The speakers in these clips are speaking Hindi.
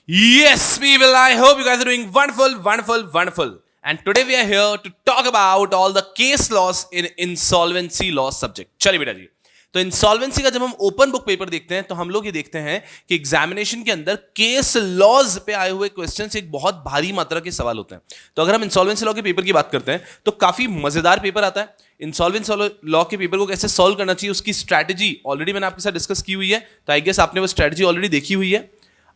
Yes, people. I hope you guys are doing wonderful, wonderful, wonderful. And today we are here to talk about all the case laws in insolvency law subject. चलिए बेटा जी, तो इंसॉल्वेंसी का जब हम ओपन बुक पेपर देखते हैं तो हम लोग ये देखते हैं कि एग्जामिनेशन के अंदर केस लॉज पे आए हुए क्वेश्चन से एक बहुत भारी मात्रा के सवाल होते हैं. तो अगर हम इंसॉल्वेंसी लॉ के पेपर की बात करते हैं तो काफी मजेदार पेपर आता है. इंसॉल्वेंसी लॉ के पेपर को कैसे सॉल्व करना चाहिए उसकी स्ट्रैटेजी ऑलरेडी मैंने आपके साथ डिस्कस की हुई है. तो आई गेस आपने वो स्ट्रैटेजी ऑलरेडी देखी हुई है.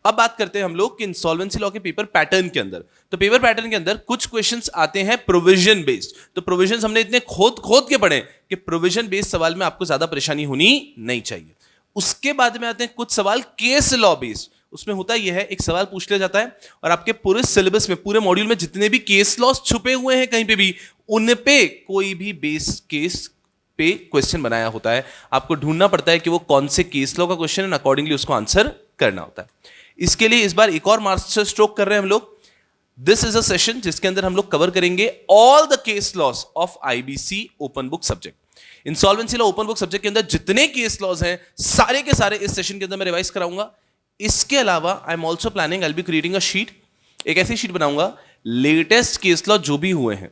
अब बात करते हैं हम लोग कि इंसॉल्वेंसी लॉ के पेपर पैटर्न के अंदर. तो पेपर पैटर्न के अंदर कुछ क्वेश्चंस आते हैं प्रोविजन बेस्ड. तो प्रोविजंस हमने इतने खोद के पढ़े कि प्रोविजन बेस्ड सवाल में आपको ज्यादा परेशानी होनी नहीं चाहिए. उसके बाद में आते हैं कुछ सवाल केस लॉ बेस्ड. उसमें होता यह है, एक सवाल पूछ लिया जाता है और आपके पूरे सिलेबस में, पूरे मॉड्यूल में जितने भी केस लॉस छुपे हुए हैं कहीं पे भी, उन पे कोई भी बेस केस पे क्वेश्चन बनाया होता है. आपको ढूंढना पड़ता है कि वो कौन से केस लॉ का क्वेश्चन है, अकॉर्डिंगली उसको आंसर करना होता है. इसके लिए इस बार एक और मास्टर स्ट्रोक कर रहे हैं हम लोग. दिस इज अ सेशन जिसके अंदर हम लोग कवर करेंगे all the case laws of IBC open book subject. Insolvency law open book subject के अंदर जितने केस लॉस हैं सारे के सारे इस सेशन के अंदर मैं रिवाइज कराऊंगा. इसके अलावा I am also planning, I will be creating a sheet. एक ऐसी शीट बनाऊंगा, लेटेस्ट केस लॉ जो भी हुए हैं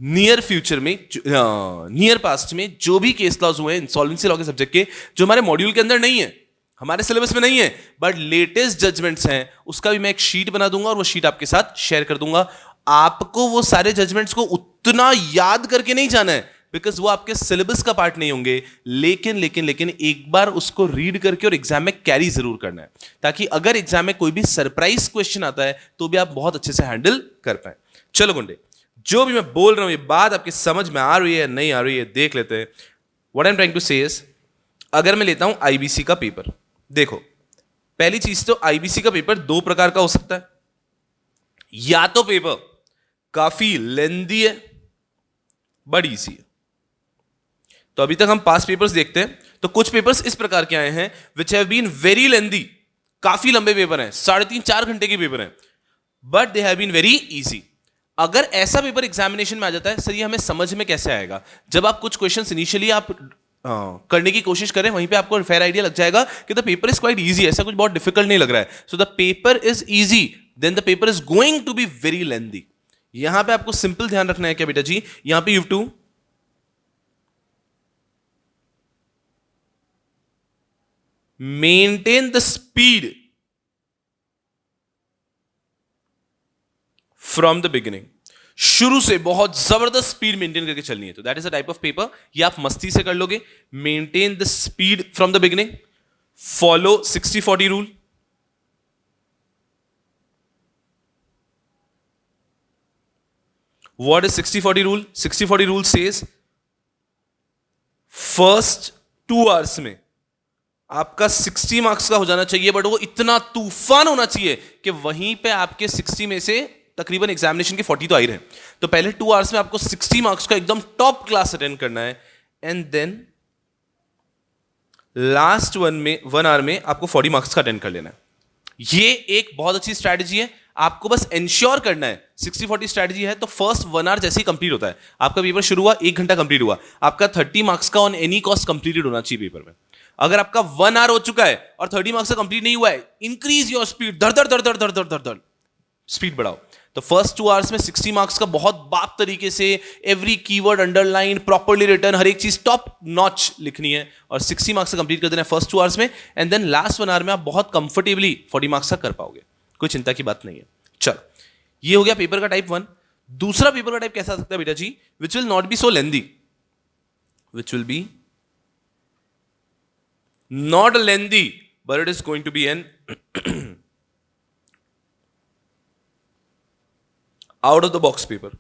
नियर फ्यूचर में, नियर पास्ट में जो भी केस लॉस हुए हैं इंसॉल्वेंसी लॉ के सब्जेक्ट के, जो हमारे मॉड्यूल के अंदर नहीं है, हमारे सिलेबस में नहीं है, बट लेटेस्ट जजमेंट्स हैं, उसका भी मैं एक शीट बना दूंगा और वो शीट आपके साथ शेयर कर दूंगा. आपको वो सारे जजमेंट्स को उतना याद करके नहीं जाना है, बिकॉज वो आपके सिलेबस का पार्ट नहीं होंगे. लेकिन लेकिन लेकिन एक बार उसको रीड करके और एग्जाम में कैरी जरूर करना है, ताकि अगर एग्जाम में कोई भी सरप्राइज क्वेश्चन आता है तो भी आप बहुत अच्छे से हैंडल कर पाए. चलो गुंडे, जो भी मैं बोल रहा हूं ये बात आपकी समझ में आ रही है नहीं आ रही है देख लेते हैं. What I am trying to say is, अगर मैं लेता हूं आईबीसी का पेपर, देखो पहली चीज तो आईबीसी का पेपर दो प्रकार का हो सकता है. या तो पेपर काफी लेंदी है बड़ी इजी है. तो अभी तक हम पास पेपर्स देखते हैं तो कुछ पेपर्स इस प्रकार के आए हैं which have been very lengthy, काफी लंबे पेपर हैं, 3.5-4 घंटे के पेपर हैं, but they have been very easy. अगर ऐसा पेपर एग्जामिनेशन में आ जाता है, सर ये हमें समझ में कैसे आएगा, जब आप कुछ क्वेश्चंस इनिशियली आप करने की कोशिश करें वहीं पे आपको फेयर आइडिया लग जाएगा कि the paper is quite easy, ऐसा कुछ बहुत डिफिकल्ट नहीं लग रहा है. So the paper is easy, then the paper is going to be very lengthy. यहां पे आपको सिंपल ध्यान रखना है क्या बेटा जी, यहां पे you to maintain the speed from the beginning. शुरू से बहुत जबरदस्त स्पीड मेंटेन करके चलनी है. तो that is a type of paper, ये आप मस्ती से कर लोगे. Maintain the speed from the beginning, follow 60-40 rule. What is 60-40 rule? 60-40 rule says first 2 hours में आपका 60 मार्क्स का हो जाना चाहिए, बट वो इतना तूफान होना चाहिए कि वहीं पे आपके 60 में से तकरीबन एग्जामिनेशन के 40 तो आ ही रहे. तो पहले 2 आवर्स में आपको 60 मार्क्स का एकदम टॉप क्लास अटेंड करना है, एंड देन लास्ट 1 आवर में आपको 40 मार्क्स का अटेंड कर लेना है. ये एक बहुत अच्छी स्ट्रैटेजी है. आपको बस इंश्योर करना है, 60-40 स्ट्रैटेजी है तो फर्स्ट 1 आवर जैसे ही कंप्लीट होता है, आपका पेपर शुरू हुआ 1 घंटा कंप्लीट हुआ, आपका 30 मार्क्स का ऑन एनी कॉस्ट कंप्लीटेड होना चाहिए पेपर में. अगर आपका 1 आवर हो चुका है और 30 मार्क्स का कंप्लीट नहीं हुआ है, इंक्रीज योर स्पीड, धड़ धड़ धड़ धड़ धड़ धड़ धड़ धड़ स्पीड बढ़ाओ. तो फर्स्ट 2 आवर्स में 60 मार्क्स का बहुत बाप तरीके से every keyword underline, properly written, हर एक चीज टॉप नॉच लिखनी है और 60 मार्क्स से कंप्लीट कर देना है फर्स्ट 2 आवर्स में. एंड देन लास्ट 1 आवर में आप बहुत कंफर्टेबली 40 मार्क्स का कर पाओगे, कोई चिंता की बात नहीं है. चलो, ये हो गया पेपर का टाइप 1. दूसरा पेपर का टाइप कैसा आ सकता है बेटा जी, which will not be so lengthy, which will be not lengthy, but it is going to be an out of the box paper.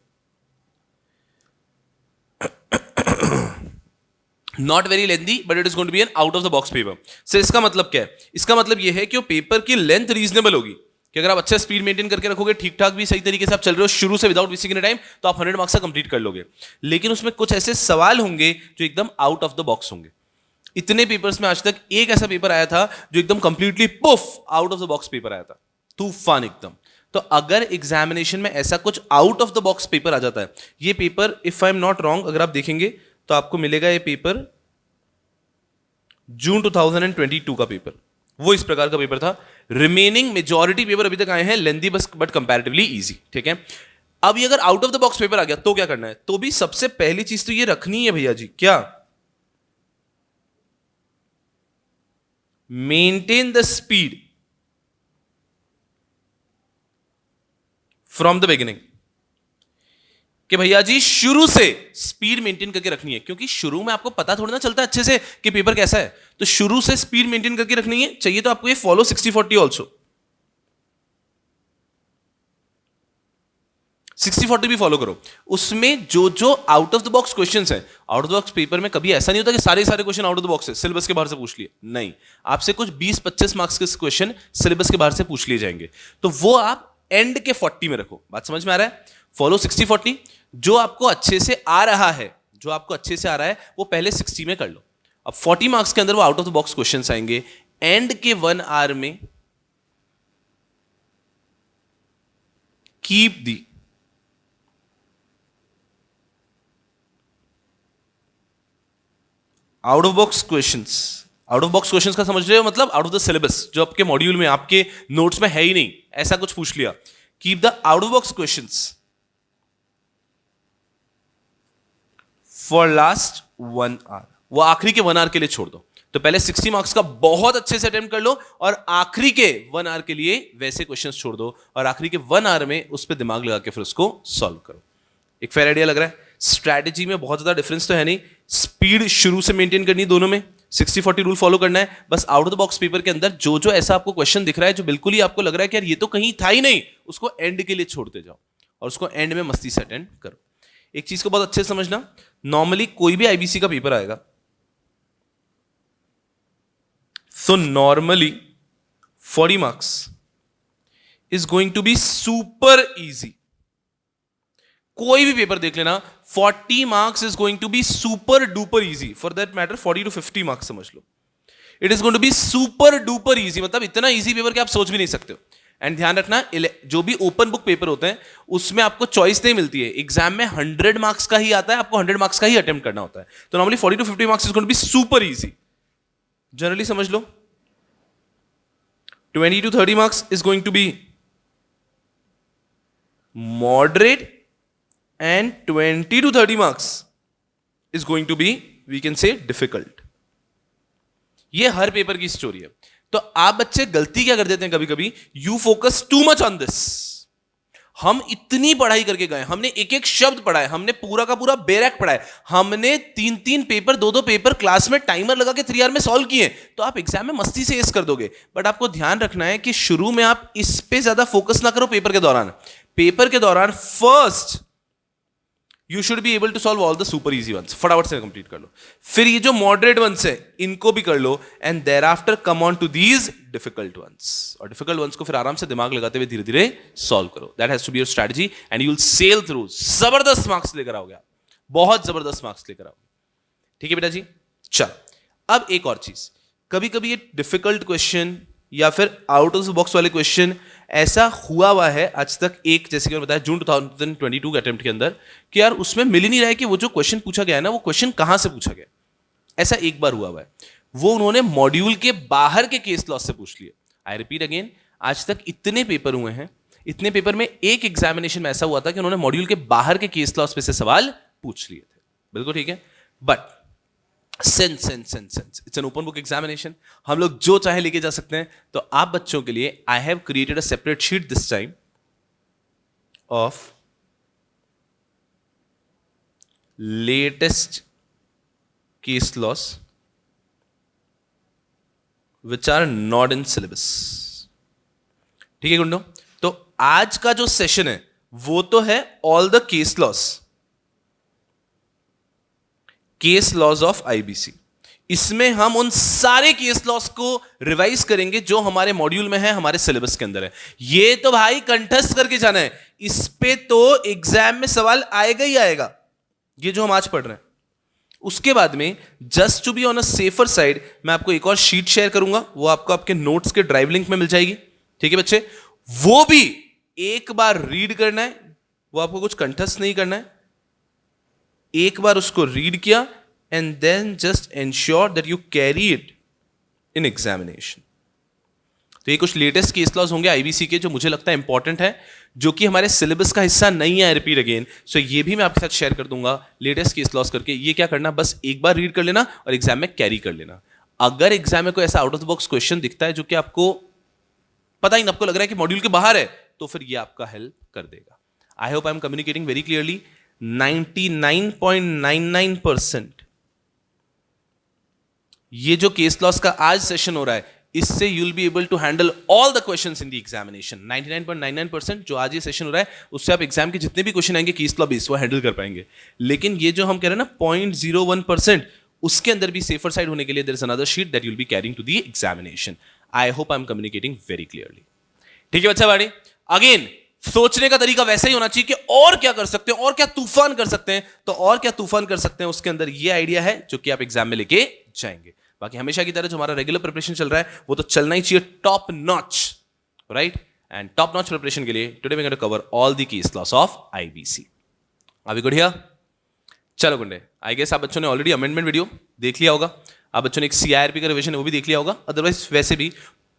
Not very lengthy, but it is going to be an out of the box paper. So इसका मतलब क्या है? इसका मतलब यह है कि वो पेपर की लेंथ रीजनेबल होगी कि अगर आप अच्छा स्पीड मेंटेन करके रखोगे, ठीक ठाक भी सही तरीके से आप चल रहे हो शुरू से विदाउट वेस्टिंग एनी टाइम, तो आप 100 मार्क्स का कंप्लीट कर लोगे. लेकिन उसमें कुछ ऐसे सवाल होंगे जो एकदम आउट ऑफ द बॉक्स होंगे. इतने पेपर्स में आज तक एक ऐसा पेपर आया था जो एकदम completely puff out of the box paper आया था, तूफान एकदम. तो अगर एग्जामिनेशन में ऐसा कुछ out of the box paper आ जाता है, ये paper if I am not wrong अगर आप देखेंगे तो आपको मिलेगा ये पेपर जून 2022 का पेपर, वो इस प्रकार का पेपर था. रिमेनिंग मेजॉरिटी पेपर अभी तक आए हैं लेंदी बट कंपैरेटिवली इजी, ठीक है। अब ये अगर out of the box paper आ गया तो क्या करना है? तो भी सबसे पहली चीज तो ये रखनी है भैया जी, क्या? Maintain the speed from the beginning, कि भैया जी शुरू से स्पीड मेंटेन करके रखनी है, क्योंकि शुरू में आपको पता थोड़ा ना चलता है अच्छे से कि पेपर कैसा है, तो शुरू से स्पीड मेंटेन करके रखनी है। चाहिए तो आपको ये फॉलो 60-40 ऑल्सो, 60-40 भी फॉलो करो। उसमें जो जो out of the box questions है, out of the box paper में कभी ऐसा नहीं होता कि सारे सारे question out of the box है, सिलेबस के बाहर से पूछ लिए, नहीं, आपसे कुछ 20-25 मार्क्स के क्वेश्चन सिलेबस के बाहर से पूछ लिए जाएंगे, तो वो आप एंड के 40 में रखो। बात समझ में आ रहा है? फॉलो 60-40, जो आपको अच्छे से आ रहा है, जो आपको अच्छे से आ रहा है वो पहले 60 में कर लो। अब 40 मार्क्स के अंदर वो out of the box questions आएंगे, एंड के 1 आवर में keep the out of box questions. Out of box questions का समझ रहे हो मतलब? आउट ऑफ द सिलेबस, जो आपके मॉड्यूल में आपके नोट्स में है ही नहीं, ऐसा कुछ पूछ लिया। Keep the out of box questions for last 1 hour, वो आखिरी के 1 आवर के लिए छोड़ दो। तो पहले 60 मार्क्स का बहुत अच्छे से अटेम्प्ट कर लो, और आखिरी के 1 आवर के लिए वैसे क्वेश्चंस छोड़ दो, और आखिरी के 1 आवर में उस पर दिमाग लगा के फिर उसको सॉल्व करो। एक फेयर आइडिया लग रहा है? स्ट्रैटेजी में बहुत ज्यादा डिफरेंस तो है नहीं, स्पीड शुरू से मेंटेन करनी दोनों में, 60-40 रूल फॉलो करना है। बस out of the box paper के अंदर जो जो ऐसा आपको क्वेश्चन दिख रहा है जो बिल्कुल ही आपको लग रहा है कि यार ये तो कहीं था ही नहीं, उसको एंड के लिए छोड़ते जाओ और उसको एंड में मस्ती से अटेंड करो। एक चीज को बहुत अच्छे से समझना, नॉर्मली कोई भी आईबीसी का पेपर आएगा, so normally 40 marks is going to be super easy. कोई भी पेपर देख लेना, 40 marks is going to be super duper easy, for that matter 40 to 50 marks समझ लो। It is going to be super duper easy, मतलब इतना इजी पेपर कि आप सोच भी नहीं सकते हो। एंड ध्यान रखना, जो भी ओपन बुक पेपर होते हैं उसमें आपको चॉइस नहीं मिलती है, एग्जाम में 100 मार्क्स का ही आता है, आपको 100 मार्क्स का ही अटेम्प्ट करना होता है। तो normally 40 to 50 marks is going to be super easy, generally समझ लो। 20 to 30 marks is going to be moderate, and 20 to 30 marks is going to be, we can say, difficult. ये हर पेपर की स्टोरी है। तो आप बच्चे गलती क्या कर देते हैं कभी कभी, you focus too much on this. हम इतनी पढ़ाई करके गए, हमने एक एक शब्द पढ़ा है, हमने पूरा का पूरा बेरैक पढ़ा है, हमने 3-3 पेपर 2-2 पेपर क्लास में टाइमर लगा के 3 आवर में सॉल्व किए, तो आप एग्जाम में मस्ती से एस कर दोगे। बट आपको ध्यान रखना है कि शुरू में आप इस पे ज्यादा फोकस ना करो। पेपर के दौरान first you should be able to solve all the super easy ones, फटाफट से कंप्लीट कर लो। फिर ये जो मॉडरेट वंस है इनको भी कर लो, and thereafter come on to these difficult ones, और डिफिकल्ट वंस को फिर आराम से दिमाग लगाते हुए धीरे धीरे सॉल्व करो। That has to be your strategy and you will sail through. जबरदस्त मार्क्स लेकर आओगे आप, बहुत जबरदस्त मार्क्स लेकर आओगे। ठीक है बेटा जी, चल अब एक और चीज, कभी कभी ये डिफिकल्ट क्वेश्चन या फिर आउट ऑफ द बॉक्स वाले क्वेश्चन ऐसा हुआ है आज तक, एक जैसे कि मैंने बताया जून 2022 के अटेम्प्ट के अंदर, कि यार उसमें मिल ही नहीं रहा है कि वो जो क्वेश्चन पूछा गया है ना, वो क्वेश्चन कहां से पूछा गया। ऐसा एक बार हुआ है, वो उन्होंने मॉड्यूल के बाहर के केस लॉस से पूछ लिए। आई रिपीट अगेन, आज तक इतने पेपर हुए हैं, इतने पेपर में एक एग्जामिनेशन में ऐसा हुआ था कि उन्होंने मॉड्यूल के बाहर के केस लॉस पे से सवाल पूछ लिए थे। बिल्कुल ठीक है, but sense it's an open book examination, हम लोग जो चाहे लेके जा सकते हैं। तो आप बच्चों के लिए I have created a separate sheet this time of latest case laws which are not in syllabus. ठीक है गुंडो, तो आज का जो सेशन है वो तो है all the case laws of IBC. इसमें हम उन सारे केस लॉस को रिवाइज करेंगे जो हमारे मॉड्यूल में है, हमारे सिलेबस के अंदर है। ये तो भाई कंठस्थ करके जाना है, इस पे तो एग्जाम में सवाल आएगा ही आएगा, ये जो हम आज पढ़ रहे हैं। उसके बाद में just to be on a safer side मैं आपको एक और शीट शेयर करूंगा, वो आपको आपके नोट्स के ड्राइव लिंक में मिल जाएगी। ठीक है बच्चे, वो भी एक बार रीड करना है, वो आपको कुछ कंठस्थ नहीं करना है, एक बार उसको रीड किया and then just ensure that you carry it in examination. तो ये कुछ लेटेस्ट केस लॉज होंगे आईबीसी के जो मुझे लगता है इंपॉर्टेंट है, जो कि हमारे सिलेबस का हिस्सा नहीं है, रिपीट अगेन। सो ये भी मैं आपके साथ शेयर कर दूंगा लेटेस्ट केस लॉज करके। ये क्या करना, बस एक बार रीड कर लेना और एग्जाम में कैरी कर लेना। अगर एग्जाम में कोई ऐसा out of the box question दिखता है जो कि आपको पता ही नहीं, आपको लग रहा है कि मॉड्यूल के बाहर है, तो फिर ये आपका हेल्प कर देगा। आई hope I am communicating very clearly. 99.99% ये जो केस लॉस का आज सेशन हो रहा है, इससे you will be able to handle all the questions in the examination. 99.99% जो आज ये सेशन हो रहा है, उससे आप एग्जाम के जितने भी क्वेश्चन आएंगे केस लॉ बेस्ड, वो हैंडल कर पाएंगे। लेकिन ये जो हम कह रहे हैं ना 0.01%, उसके अंदर भी सेफर साइड होने के लिए there is another sheet that you will be carrying to the examination. I hope I am communicating very clearly. ठीक है बच्चा बाड़ी, अगेन सोचने का तरीका वैसा ही होना चाहिए कि और क्या कर सकते हैं, और क्या तूफान कर सकते हैं। तो और क्या तूफान कर सकते हैं, उसके अंदर ये आइडिया है जो कि आप एग्जाम में लेके जाएंगे। बाकी हमेशा की तरह जो हमारा रेगुलर प्रिपरेशन चल रहा है, वो तो चलना ही चाहिए top notch, right. And top notch preparation के लिए today we are going to cover all the case laws of IBC. Are we good here? चलो गुंडे, आई गेस आप बच्चों ने ऑलरेडी अमेंडमेंट वीडियो देख लिया होगा, आप बच्चों ने एक सीआईआरपी का रिवीजन वो भी देख लिया होगा। अदरवाइज वैसे भी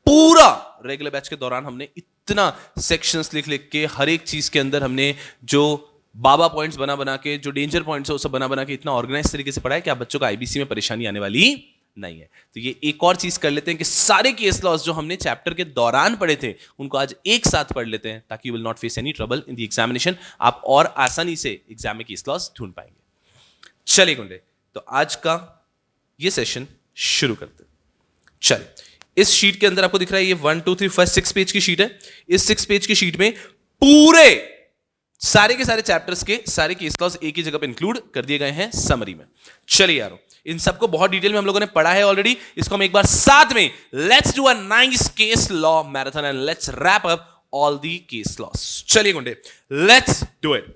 पूरा रेगुलर बैच के दौरान हमने इतना सेक्शंस लिख लिख के, हर एक चीज के अंदर हमने जो बाबा पॉइंट्स बना बना के, जो डेंजर पॉइंट्स है वो सब बना बना के इतना ऑर्गेनाइज तरीके से पढ़ा है कि आप बच्चों को आईबीसी में परेशानी आने वाली नहीं है। तो ये एक और चीज कर लेते हैं कि सारे केस लॉस जो हमने चैप्टर के दौरान पढ़े थे, उनको आज एक साथ पढ़ लेते हैं, ताकि you will not face any trouble in the examination. आप और आसानी से एग्जाम में केस लॉस ढूंढ पाएंगे। चलिए गुंडे, तो आज का ये सेशन शुरू करते हैं। चलिए, इस शीट के अंदर आपको दिख रहा है ये 1 2 3 4 6 पेज की शीट है। इस 6 पेज की शीट में पूरे सारे के सारे चैप्टर्स के सारे केस लॉस एक ही जगह पे इंक्लूड कर दिए गए हैं समरी में। चलिए यारो, इन सबको बहुत डिटेल में हम लोगों ने पढ़ा है ऑलरेडी। इसको हम एक बार साथ में let's do a nice case law marathon and let's wrap up all the case laws. चलिए गुंडे, लेट्स डू इट।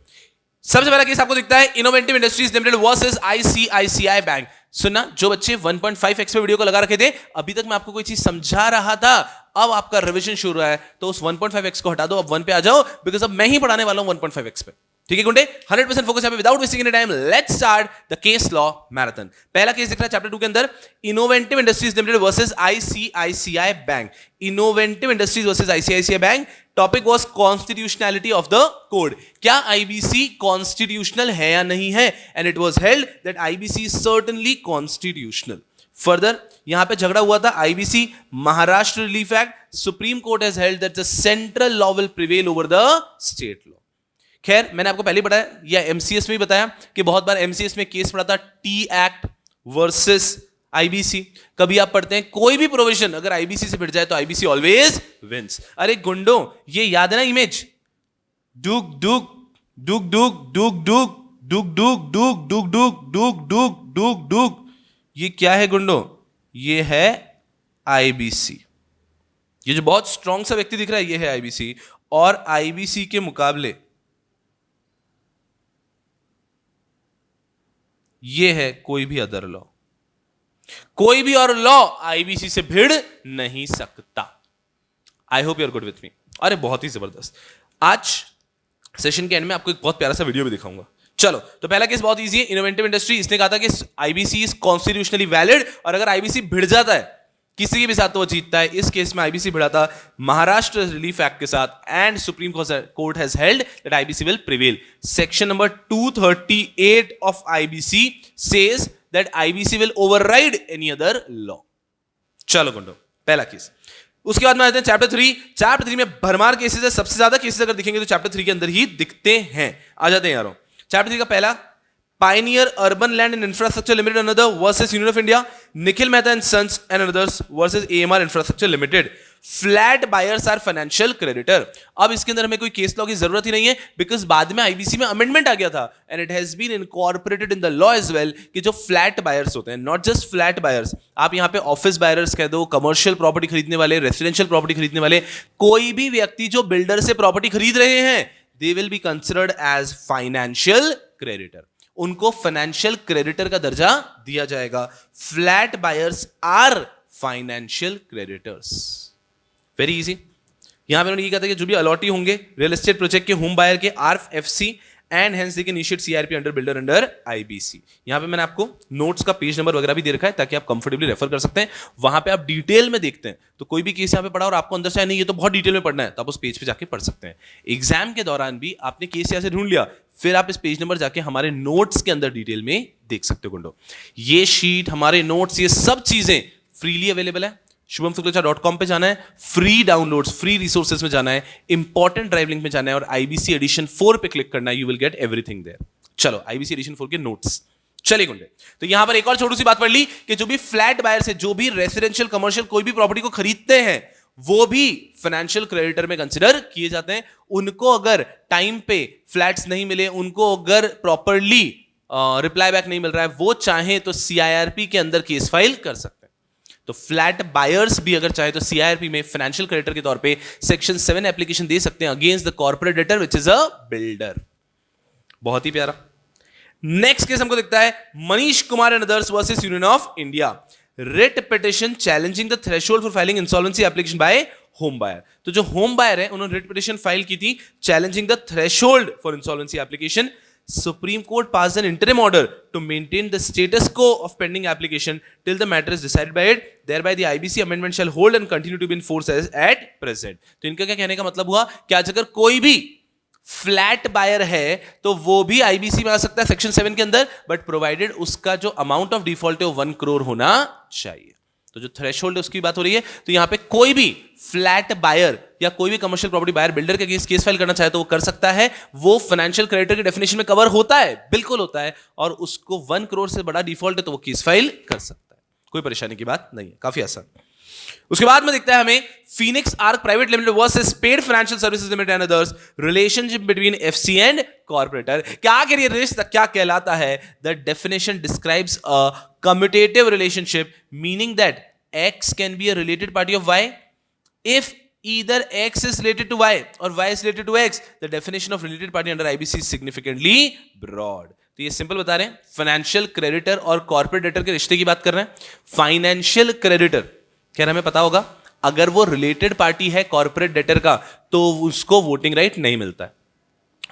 सबसे पहला केस आपको दिखता है innovative industries limited versus ICICI bank. सुनना, जो बच्चे 1.5x पे वीडियो को लगा रखे थे, अभी तक मैं आपको कोई चीज समझा रहा था, अब आपका रिवीजन शुरू हो रहा है, तो उस 1.5x को हटा दो, अब 1 पे आ जाओ, बिकॉज अब मैं ही पढ़ाने वाला हूं 1.5x पे। ठीक है गुंडे, 100% फोकस यहाँ पे, without wasting any time let's start the case law marathon. पहला केस दिख रहा है चैप्टर 2 के अंदर, innovative industries limited versus ICICI bank. Innovative industries versus ICICI bank. Topic was constitutionality of the code. क्या आईबीसी कॉन्स्टिट्यूशनल है या नहीं है? And it was held that IBC is certainly constitutional. Further यहां पे झगड़ा हुआ था IBC Maharashtra relief act. Supreme court has held that the central law will prevail over the state law. खैर, मैंने आपको पहले बताया या एमसीएस में भी बताया कि बहुत बार एमसीएस में केस पड़ा था टी एक्ट वर्सेस आईबीसी। कभी आप पढ़ते हैं कोई भी प्रोविजन अगर आईबीसी से भिड़ जाए तो आईबीसी ऑलवेज विंस। अरे गुंडो, ये याद है ना इमेज, डुक डुक डुक डुक डुक डुक डुक डुक डुक डुक डुक डुक डुक डुक डुक, ये क्या है गुंडो? ये है आईबीसी। ये जो बहुत स्ट्रॉन्ग सा व्यक्ति दिख रहा है, ये है आईबीसी। और आईबीसी के मुकाबले ये है कोई भी अदर लॉ। कोई भी और लॉ आईबीसी से भिड़ नहीं सकता। I hope you are good with me. अरे बहुत ही जबरदस्त। आज सेशन के एंड में आपको एक बहुत प्यारा सा वीडियो भी दिखाऊंगा। चलो, तो पहला केस बहुत इजी है, इनोवेटिव इंडस्ट्री। इसने कहा था कि आईबीसी इज कॉन्स्टिट्यूशनली वैलिड, और अगर आईबीसी भिड़ जाता है किसी के भी साथ तो वो जीतता है। इस केस में आईबीसी भिड़ा था महाराष्ट्र रिलीफ एक्ट के साथ, and supreme court has held that IBC will prevail. Section number 238 of IBC says that IBC will override any other law. चलो गुंडो, पहला केस। उसके बाद में आते हैं चैप्टर 3। चैप्टर 3 में भरमार केसेस है, सबसे ज्यादा केसेस अगर दिखेंगे तो चैप्टर 3 के अंदर ही दिखते हैं। आ जाते हैं यारों, चैप्टर 3 का पहला, Pioneer Urban Land and Infrastructure Limited and another versus Union of India, Nikhil Mehta and Sons and others versus AMR Infrastructure Limited. Flat buyers are financial creditor. अब इसके अंदर हमें कोई केस लॉ की जरूरत ही नहीं है, बिकॉज बाद में आईबीसी में अमेंडमेंट आ गया था, and it has been incorporated in the law as well, कि जो फ्लैट बायर्स होते हैं, नॉट जस्ट फ्लैट बायर्स, आप यहाँ पे ऑफिस बायर्स कह दो, कमर्शियल प्रॉपर्टी खरीदने वाले, रेसिडेंशियल प्रॉपर्टी खरीदने वाले, कोई भी व्यक्ति जो बिल्डर से प्रॉपर्टी खरीद रहे हैं, they will be considered as financial creditor. उनको फाइनेंशियल क्रेडिटर का दर्जा दिया जाएगा। Flat buyers are financial creditors. Very easy. यहां पे उन्होंने ये कहा था कि जो भी अलॉटी होंगे रियल एस्टेट प्रोजेक्ट के होम बायर के RFC and hence they can initiate CRP under builder under IBC. यहां पे मैंने आपको नोट्स का पेज नंबर वगैरह भी दे रखा है ताकि आप कंफर्टेबली रेफर कर सकते हैं, वहां पे आप डिटेल में देखते हैं। तो कोई भी केस यहां पे पढ़ा और आपको अंदर से नहीं ये तो बहुत डिटेल में पढ़ना है, तो आप उस पेज पे जाके पढ़ सकते हैं। एग्जाम के दौरान भी आपने केस यहां से ढूंढ लिया, फिर आप इस पेज नंबर जाके हमारे नोट्स के अंदर डिटेल में देख सकते हो गुंडो। ये शीट, हमारे नोट्स, ये सब चीजें फ्रीली अवेलेबल है। shubhamsuklacha.com पे जाना है, फ्री डाउनलोड्स, फ्री रिसोर्सेज में जाना है, इंपॉर्टेंट ड्राइव लिंक में जाना है और आईबीसी एडिशन 4 पे क्लिक करना है, you will get everything there. चलो आईबीसी एडिशन 4 के नोट्स चले गुंडे। तो यहां पर एक और छोटी सी बात पढ़ ली कि जो भी फ्लैट बायर्स है, जो भी रेसिडेंशियल कमर्शियल कोई भी प्रॉपर्टी को खरीदते हैं, वो भी फाइनेंशियल क्रेडिटर में कंसिडर किए जाते हैं। उनको अगर टाइम पे फ्लैट्स नहीं मिले, उनको अगर प्रॉपरली रिप्लाई बैक नहीं मिल रहा है, वो चाहे तो सीआईआरपी के अंदर केस फाइल कर सकते हैं। तो फ्लैट बायर्स भी अगर चाहे तो सीआईआरपी में फाइनेंशियल क्रेडिटर के तौर पे सेक्शन 7 एप्लीकेशन दे सकते हैं against the corporate debtor which is a builder. बहुत ही प्यारा। नेक्स्ट केस हमको दिखता है Manish Kumar and others versus union of India, writ petition challenging the threshold for filing insolvency application by home buyer. तो जो होम बायर है उन्होंने रिट पिटिशन फाइल की थी challenging the threshold for insolvency application. Supreme Court passed an interim order to maintain the status quo of pending application till the matter is decided by it. Thereby, the IBC amendment shall hold and continue to be in force as at present. तो इनका क्या कहने का मतलब हुआ कि आज अगर कोई भी फ्लैट बायर है तो वो भी आईबीसी में आ सकता है सेक्शन 7 के अंदर, बट प्रोवाइडेड उसका जो अमाउंट ऑफ डिफॉल्ट है वो 1 करोड़ होना चाहिए। तो जो थ्रेशोल्ड है उसकी बात हो रही है। तो यहां पे कोई भी फ्लैट बायर या कोई भी कमर्शियल प्रॉपर्टी बायर बिल्डर के अगेंस्ट केस फाइल करना चाहे तो वो कर सकता है। वो फाइनेंशियल क्रेडिटर की डेफिनेशन में कवर होता है, बिल्कुल होता है, और उसको 1 करोड़ से बड़ा डिफॉल्ट है तो वो केस फाइल कर सकता है। कोई परेशानी की बात नहीं है, काफी आसान। उसके बाद में दिखता है हमें Phoenix arc private limited versus paid financial services limited and others, relationship between FC and corporator. क्या करिए रिश्ता क्या कहलाता है? The definition describes a commutative relationship meaning that X can be a related party of Y if either X is related to Y or Y is related to X. The definition of related party under IBC is significantly broad. तो ये सिंपल बता रहे हैं, फाइनेंशियल क्रेडिटर और कॉर्पोरेट डेटर के रिश्ते की बात कर रहे हैं। फाइनेंशियल क्रेडिटर क्या हमें पता होगा, अगर वो रिलेटेड पार्टी है कॉर्पोरेट डेटर का तो उसको वोटिंग राइट नहीं मिलता है।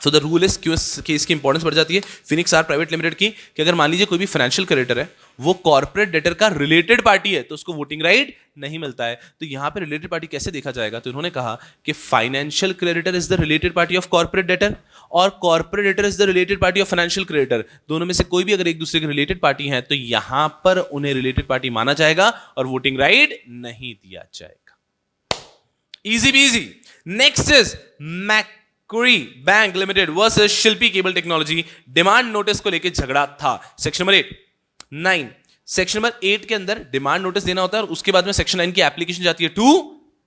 सो द रूल इज, क्यों केस की इंपॉर्टेंस बढ़ जाती है फिनिक्स आर प्राइवेट लिमिटेड की, कि अगर मान लीजिए कोई भी फाइनेंशियल क्रेडिटर है वो कॉर्पोरेट डेटर का रिलेटेड पार्टी है तो उसको वोटिंग राइट नहीं मिलता है। तो यहां पे रिलेटेड पार्टी कैसे देखा जाएगा? तो उन्होंने कहा कि financial creditor is the related party of corporate debtor और corporate debtor is the related party of financial creditor. दोनों में से कोई भी अगर एक दूसरे के रिलेटेड पार्टी है तो यहां पर उन्हें रिलेटेड पार्टी माना जाएगा और वोटिंग राइट नहीं दिया जाएगा। Easy peasy. Next is Macquarie bank limited versus Shilpi cable technology. Demand notice को लेकर झगड़ा था। सेक्शन नंबर 9 सेक्शन नंबर 8 के अंदर डिमांड नोटिस देना होता है और उसके बाद में सेक्शन 9 की एप्लीकेशन जाती है to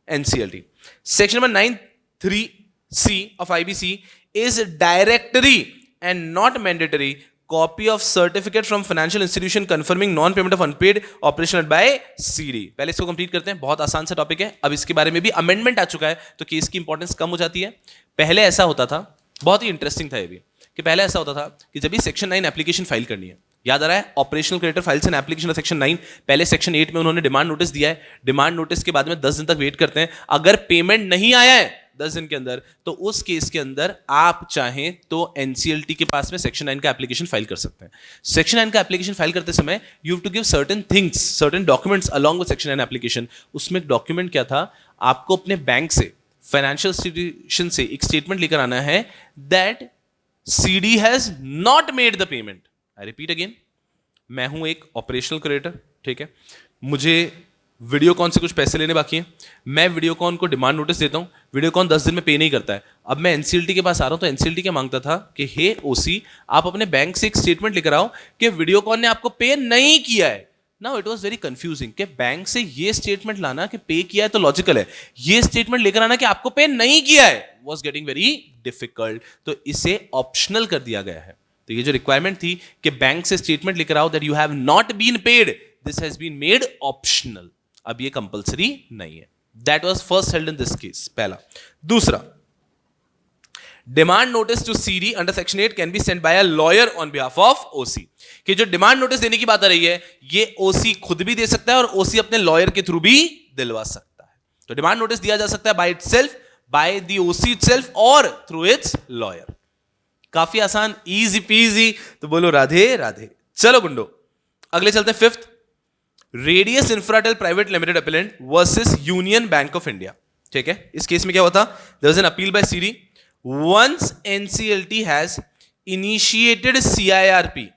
NCLT. Section number 9(3)(c of IBC is directory and not mandatory copy of certificate from financial institution confirming non payment of unpaid operation by CD. पहले इसको कंप्लीट करते हैं, बहुत आसान सा टॉपिक है। अब इसके बारे में भी अमेंडमेंट आ चुका है तो केस की इंपॉर्टेंस कम हो जाती है। पहले ऐसा होता था, बहुत ही इंटरेस्टिंग था ये भी, कि पहले ऐसा होता था कि जब भी सेक्शन 9 एप्लीकेशन फाइल करनी है, याद आ रहा है operational creditor files an application section 9, पहले सेक्शन 8 में उन्होंने डिमांड नोटिस दिया है। डिमांड नोटिस के बाद में 10 दिन तक वेट करते हैं। अगर पेमेंट नहीं आया है 10 दिन के अंदर तो उस केस के अंदर आप चाहें तो एनसीएलटी के पास में सेक्शन 9 का एप्लीकेशन फाइल कर सकते हैं। सेक्शन 9 का एप्लीकेशन फाइल करते समय you have to give certain things, certain documents along with section 9 application. उसमें एक डॉक्यूमेंट क्या था, आपको अपने बैंक से, फाइनेंशियल इंस्टीट्यूशन से एक स्टेटमेंट लेकर आना है that CD has not made the payment. I repeat again, मैं हूं एक ऑपरेशनल क्रेडिटर, ठीक है, मुझे वीडियोकॉन से कुछ पैसे लेने बाकी हैं, मैं वीडियोकॉन को डिमांड नोटिस देता हूं, वीडियोकॉन 10 दिन में पे नहीं करता है। अब मैं एनसीएलटी के पास आ रहा हूं तो एनसीएलटी क्या मांगता था कि हे ओसी, आप अपने बैंक से एक स्टेटमेंट लेकर आओ कि वीडियोकॉन ने आपको पे नहीं किया है। Now it was very confusing कि बैंक से ये स्टेटमेंट लाना कि पे किया है तो लॉजिकल है, ये स्टेटमेंट लेकर आना कि आपको पे नहीं किया है वाज गेटिंग वेरी डिफिकल्ट। तो इसे ऑप्शनल कर दिया गया है। तो ये जो रिक्वायरमेंट थी कि बैंक से स्टेटमेंट लेकर आओ that you have not been paid, this has been made optional. अब ये कंपलसरी नहीं है। That was first held in this case, पहला। दूसरा, demand notice to CD under section 8 can be sent by a lawyer on behalf of OC. कि जो डिमांड नोटिस देने की बात आ रही है ये ओसी खुद भी दे सकता है और ओसी अपने लॉयर के थ्रू भी दिलवा सकता है। तो डिमांड नोटिस दिया जा सकता है by itself, by the OC itself और थ्रू इट्स लॉयर। काफी आसान, इजी पीजी, तो बोलो राधे राधे। चलो गुंडो, अगले चलते हैं fifth, Radius Infratel private limited appellant versus Union Bank of India. ठीक है, इस केस में क्या होता, there was an appeal by CD, once NCLT has initiated CIRP,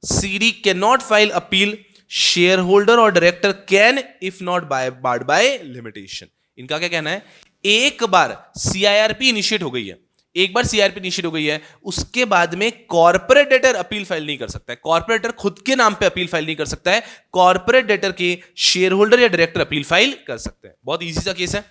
CD can not file appeal, share holder और director can if not barred by limitation. इनका क्या कहना है, एक बार सीआईआरपी इनिशिएट हो गई है, एक बार सीआरपी इनिशिएट हो गई है, उसके बाद में कॉर्पोरेट डेटर अपील फाइल नहीं कर सकता है, कॉर्पोरेट डेटर खुद के नाम पे अपील फाइल नहीं कर सकता है, कॉर्पोरेट डेटर के शेयर होल्डर या डायरेक्टर अपील फाइल कर सकते हैं। बहुत इजी सा केस है।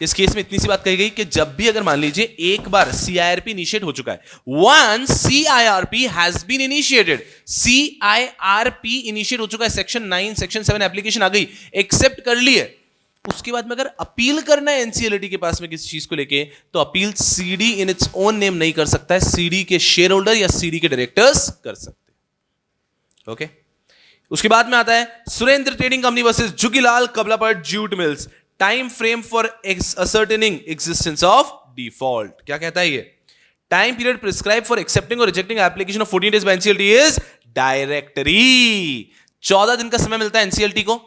इस केस में इतनी सी बात कही गई कि जब भी अगर मान लीजिए एक बार सीआईआरपी इनिशिएट हो चुका है, once CIRP has been initiated, CIRP initiate हो चुका है, सेक्शन 9 सेक्शन 7 एप्लीकेशन आ गई, एक्सेप्ट कर ली है, उसके बाद में अगर अपील करना है एनसीएलटी के पास में किसी चीज को लेके, तो appeal CD in its own name नहीं कर सकता है, सीडी के शेयर होल्डर या सीडी के डायरेक्टर्स कर सकते हैं। ओके, उसके बाद में आता है Surendra trading company versus Juggilal Kamlapat jute mills, time frame for ascertaining existence of default. क्या कहता है ये, time period prescribe for accepting और rejecting application of 14 days by NCLT is directory. 14 दिन का समय मिलता है एनसीएलटी को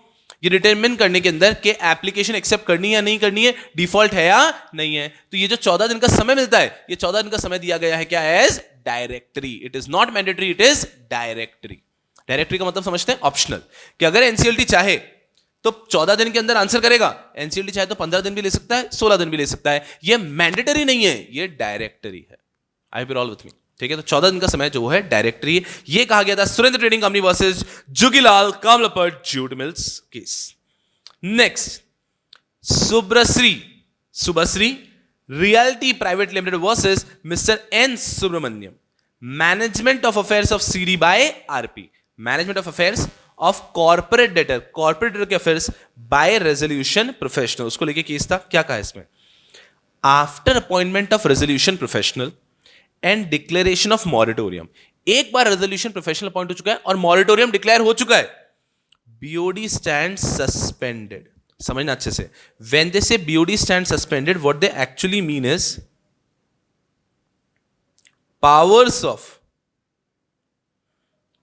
ये डिटरमिन करने के अंदर कि एप्लीकेशन एक्सेप्ट करनी है या नहीं करनी है, डिफॉल्ट है या नहीं है। तो ये जो 14 दिन का समय मिलता है, ये 14 दिन का समय दिया गया है क्या, as directory. It is not mandatory, it is directory. Directory का मतलब समझते हैं ऑप्शनल, कि अगर एनसीएलटी चाहे तो 14 दिन के अंदर आंसर करेगा, एनसीएलटी चाहे तो 15 दिन भी ले सकता है, 16 दिन भी ले सकता है। ये मैंडेटरी नहीं है, ये डायरेक्टरी है। I will all with me, ठीक है। तो 14 दिन का समय जो है डायरेक्टरी, ये कहा गया था Surendra trading company versus Juggilal Kamlapat jute mills case. Next, Shubhashree realty private limited versus mister N Subramanyam, management of affairs of CD by RP, management of affairs of corporate debtor के अफेयर्स बाय रेजोल्यूशन प्रोफेशनल, उसको लेके केस था। क्या कहा इसमें, after appointment of resolution professional and declaration of moratorium, एक बार रेजोल्यूशन प्रोफेशनल अपॉइंट हो चुका है और मॉरिटोरियम डिक्लेयर हो चुका है, बीओडी स्टैंड सस्पेंडेड। समझना अच्छे से, व्हेन दे से BOD stand suspended, what they actually mean is powers of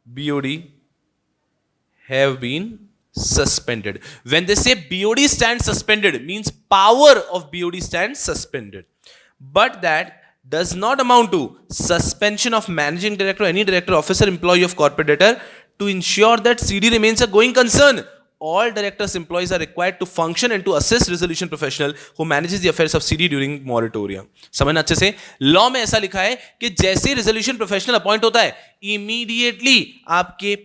BOD have been suspended. When they say BOD stands suspended, means power of BOD stands suspended. But that does not amount to suspension of managing director or any director, officer, employee of corporate debtor to ensure that CD remains a going concern. All directors, employees are required to function and to assist resolution professional who manages the affairs of CD during moratorium. समझना अच्छे से, लॉ में ऐसा लिखा है कि जैसे रेजोल्यूशन प्रोफेशनल अपॉइंट होता है, इमीडिएटली आपके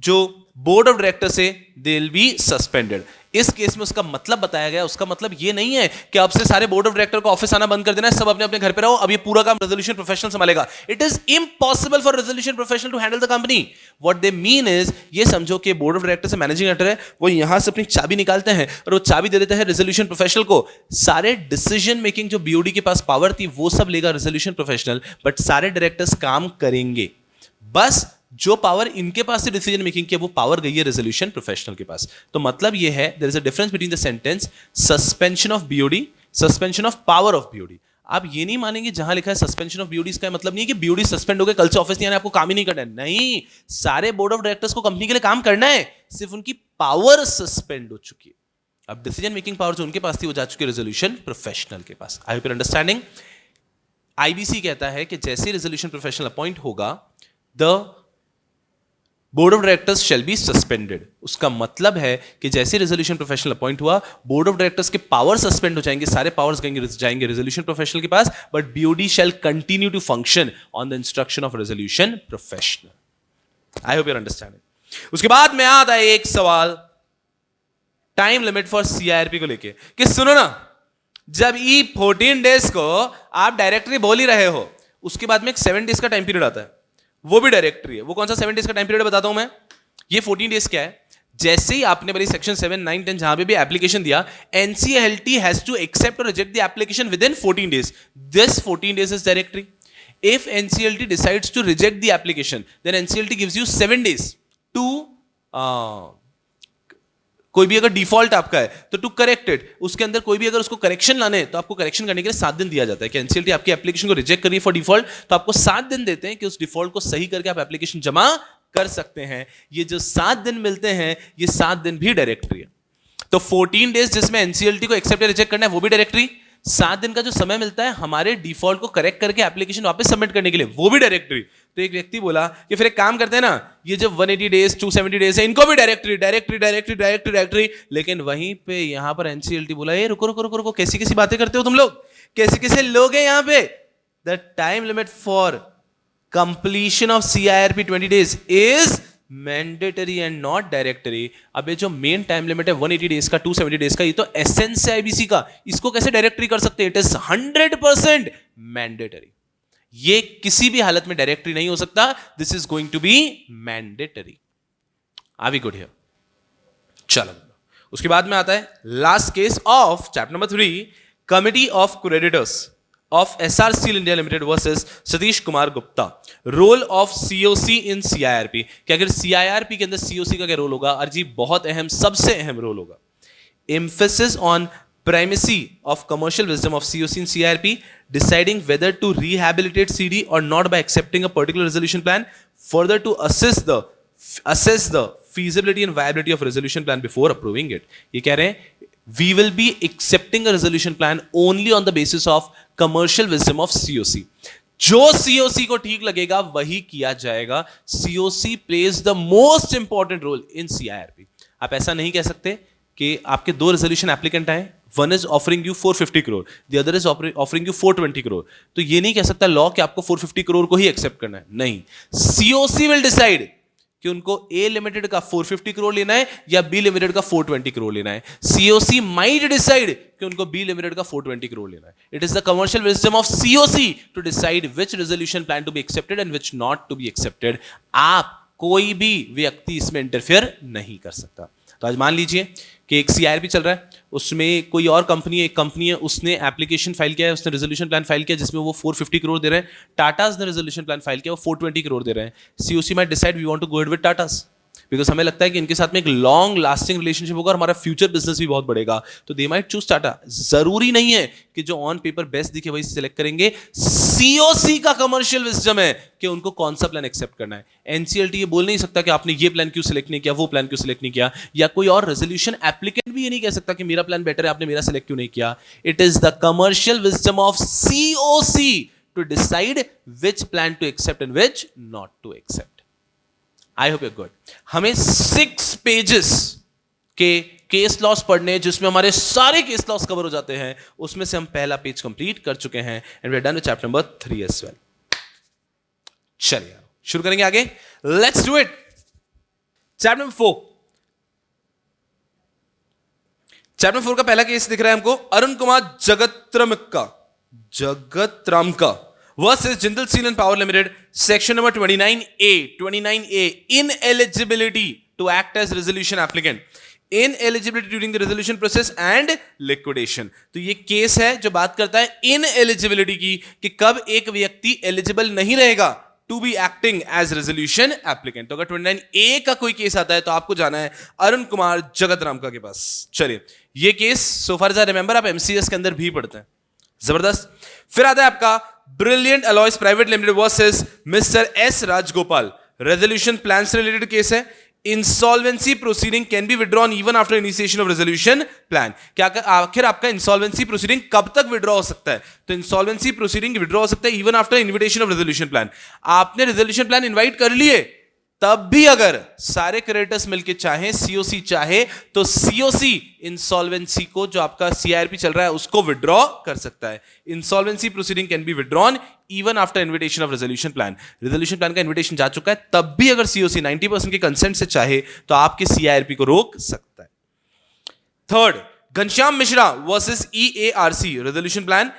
जो बोर्ड ऑफ डायरेक्टर से दे विल बी सस्पेंडेड। इस केस में उसका मतलब बताया गया, उसका मतलब ये नहीं है कि अब से सारे बोर्ड ऑफ डायरेक्टर को ऑफिस आना बंद कर देना है, सब अपने अपने घर पे रहो, अब ये पूरा काम रेजोल्यूशन प्रोफेशनल संभालेगा। It is impossible for resolution professional to handle the company. What they mean is, ये समझो कि बोर्ड ऑफ डायरेक्टर से मैनेजिंग डायरेक्टर है, वो यहां से अपनी चाबी निकालते हैं और वो चाबी दे देते हैं रेजोल्यूशन प्रोफेशनल को। सारे डिसीजन मेकिंग जो बीओडी के पास पावर थी वो सब लेगा रेजोल्यूशन प्रोफेशनल, बट सारे डायरेक्टर्स काम करेंगे। बस जो पावर इनके पास से डिसीजन मेकिंग की, वो पावर गई है रेजोल्यूशन प्रोफेशनल के पास। तो मतलब ये है, there is a difference between the sentence suspension of BOD, suspension of power of BOD. आप ये नहीं मानेंगे जहां लिखा है सस्पेंशन ऑफ बीओडी, इसका मतलब नहीं है कि बीओडी सस्पेंड हो गए, कल से ऑफिस नहीं आना, आपको काम ही नहीं करना है। नहीं, सारे बोर्ड ऑफ डायरेक्टर्स को कंपनी के लिए काम करना है, सिर्फ उनकी पावर सस्पेंड हो चुकी है। अब डिसीजन मेकिंग पावर जो उनके पास थी वो जा चुकी है रेजोल्यूशन प्रोफेशनल के पास। I hope you are understanding. IBC कहता है कि जैसे रेजोल्यूशन प्रोफेशनल अपॉइंट होगा, the board of directors shall be suspended. उसका मतलब है कि जैसे रेजोल्यूशन प्रोफेशनल अपॉइंट हुआ, बोर्ड ऑफ डायरेक्टर्स के पावर सस्पेंड हो जाएंगे, सारे पावर्स जाएंगे रेजोल्यूशन प्रोफेशनल के पास, but BOD shall continue to function on the instruction of resolution professional. I hope you are understanding. उसके बाद में आता है एक सवाल टाइम लिमिट फॉर सीआईआरपी को लेके, कि सुनो ना, जब ई 14 डेज को आप डायरेक्टरी बोल ही रहे हो, उसके बाद में एक 7 डेज का टाइम पीरियड आता है, वो भी डायरेक्टरी है। वो कौन सा 7 डेज का टाइम पीरियड बताता हूं मैं। ये 14 डेज क्या है, जैसे ही आपने बड़ी सेक्शन 7, 9, 10 जहां पे भी एप्लीकेशन दिया, एनसीएलटी हैज टू एक्सेप्ट और reject the application within 14 days. This 14 days is directory. If NCLT decides to reject the application, then NCLT gives you 7 days to कोई भी अगर डिफॉल्ट आपका है तो टू करेक्ट इट, उसके अंदर कोई भी अगर उसको करेक्शन लाने हैं तो आपको करेक्शन करने के लिए 7 दिन दिया जाता है कि एनसीएलटी आपकी एप्लीकेशन को रिजेक्ट कर रही है फॉर डिफॉल्ट, तो आपको 7 दिन देते हैं कि उस डिफॉल्ट को सही करके आप एप्लीकेशन जमा कर सकते हैं। ये जो 7 दिन मिलते हैं ये 7 दिन भी डायरेक्टरी है। तो 14 डेज जिसमें एनसीएलटी को एक्सेप्ट या रिजेक्ट करना है वो भी डायरेक्टरी, 7 दिन का जो समय मिलता है हमारे डिफॉल्ट को करेक्ट करके एप्लीकेशन वापस सबमिट करने के लिए वो भी डायरेक्टरी। तो एक व्यक्ति बोला कि फिर एक काम करते हैं ना, ये जो 180 डेज 270 डेज है इनको भी directory directory directory directory directory, लेकिन वहीं पे यहां पर एनसीएलटी बोला ए रुको रुको रुको रुको, कैसी कैसी बातें करते हो तुम लोग, कैसे कैसे लोग हैं यहां पे, the time limit for completion of CIRP 20 days is mandatory and not directory. अब ये जो मेन टाइम लिमिट है 180 डेज का 270 डेज का, ये तो एसेंस है IBC का, इसको कैसे डायरेक्टरी कर सकते हैं, इट इज 100% मैंडेटरी। ये किसी भी हालत में डायरेक्टरी नहीं हो सकता, this is going to be mandatory. Are we good here? चलो उसके बाद में आता है last case of chapter number 3, committee of creditors of SR Steel India Limited versus Satish Kumar Gupta, role of COC in CIRP। कि अगर CIRP के अंदर COC का क्या रोल होगा? अर्जी बहुत अहम, सबसे अहम रोल होगा। Emphasis on primacy of commercial wisdom of COC in CIRP, deciding whether to rehabilitate CD or not by accepting a particular resolution plan, further to assess the feasibility and viability of resolution plan before approving it। ये कह रहे हैं we will be accepting a resolution plan only on the basis of commercial wisdom of COC। जो COC को ठीक लगेगा वही किया जाएगा। COC plays the most important role in CIRP। आप ऐसा नहीं कह सकते कि आपके 2 रेजोल्यूशन एप्लीकेंट आए, one is offering you 450 crore, the other is offering you 420 crore, तो ये नहीं कह सकता लॉ कि आपको 450 करोड़ को ही एक्सेप्ट करना है। नहीं, COC विल डिसाइड कि उनको A लिमिटेड का 450 करोड़ लेना है या B लिमिटेड का 420 करोड़ लेना है। COC माइट डिसाइड कि उनको B लिमिटेड का 420 करोड़ लेना है। It is the commercial wisdom of COC to decide which resolution plan to be accepted and which not to be accepted. आप कोई भी व्यक्ति इसमें इंटरफेयर नहीं कर सकता। तो आज मान लीजिए कि एक CIRP चल रहा है, उसमें कोई और कंपनी है, एक कंपनी है, उसने एप्लीकेशन फाइल किया है, उसने रेजोल्यूशन प्लान फाइल किया जिसमें वो 450 करोड़ दे रहे हैं। टाटास ने रेजोल्यूशन प्लान फाइल किया, वो 420 करोड़ दे रहे हैं। COC might decide we want to go ahead with Tatas because हमें लगता है कि इनके साथ में एक लॉन्ग लास्टिंग रिलेशनशिप होगा और हमारा फ्यूचर बिजनेस भी बहुत बढ़ेगा, तो दे माइट चूज टाटा। जरूरी नहीं है कि जो ऑन पेपर बेस्ट दिखे वही सिलेक्ट करेंगे। COC का कमर्शियल विजडम है कि उनको कौन सा प्लान एक्सेप्ट करना है। NCLT ये बोल नहीं सकता कि आपने ये प्लान क्यों सिलेक्ट नहीं किया, वो प्लान क्यों सिलेक्ट नहीं किया, या कोई और रेजोल्यूशन एप्लीकेंट भी ये नहीं कह सकता कि मेरा प्लान बेटर है, आपने मेरा सिलेक्ट क्यों नहीं किया। It is the commercial wisdom of COC to decide which plan to accept and which not to accept. I hope you good. हमें 6 पेजेस के केस लॉस पढ़ने जिसमें हमारे सारे केस लॉस कवर हो जाते हैं, उसमें से हम पहला पेज कंप्लीट कर चुके हैं and we are done with chapter number 3 as well. चलिए शुरू करेंगे आगे, let's do it. Chapter number 4, chapter 4 का पहला केस दिख रहा है हमको, Arun Kumar जगतरामका versus Jindal Steel and Power Limited, section number 29A, ineligibility to act as resolution applicant, ineligibility during the resolution process and liquidation। तो ये केस है जो बात करता है ineligibility की, कि कब एक व्यक्ति एलिजिबल नहीं रहेगा to be acting as resolution applicant। तो अगर 29A का कोई केस आता है तो आपको जाना है अरुण कुमार जगतरामका के पास। चलिए, ये case so far as I remember आप MCS के अंदर भी पढ़ते हैं, जबरदस्त। फिर आता है आपका brilliant alloys private limited versus mister S Rajagopal, resolution plan से रिलेटेड केस है। Insolvency proceeding can be withdrawn even after initiation of resolution plan. क्या आखिर आपका इंसॉल्वेंसी प्रोसीडिंग कब तक विड्रॉ हो सकता है? तो इंसॉल्वेंसी प्रोसीडिंग विड्रॉ हो सकता है even after invitation of resolution plan. आपने रेजोल्यूशन प्लान इनवाइट कर लिए, तब भी अगर सारे क्रेडिटर्स मिलके चाहे, COC चाहे, तो COC इंसॉल्वेंसी को, जो आपका CIRP चल रहा है, उसको विड्रॉ कर सकता है। Insolvency proceeding can be withdrawn even after invitation of resolution plan. Resolution plan का इन्विटेशन जा चुका है, तब भी अगर COC 90% के कंसेंट से चाहे तो आपके CIRP को रोक सकता है। Third, Ghanshyam Mishra versus EARC, resolution plan,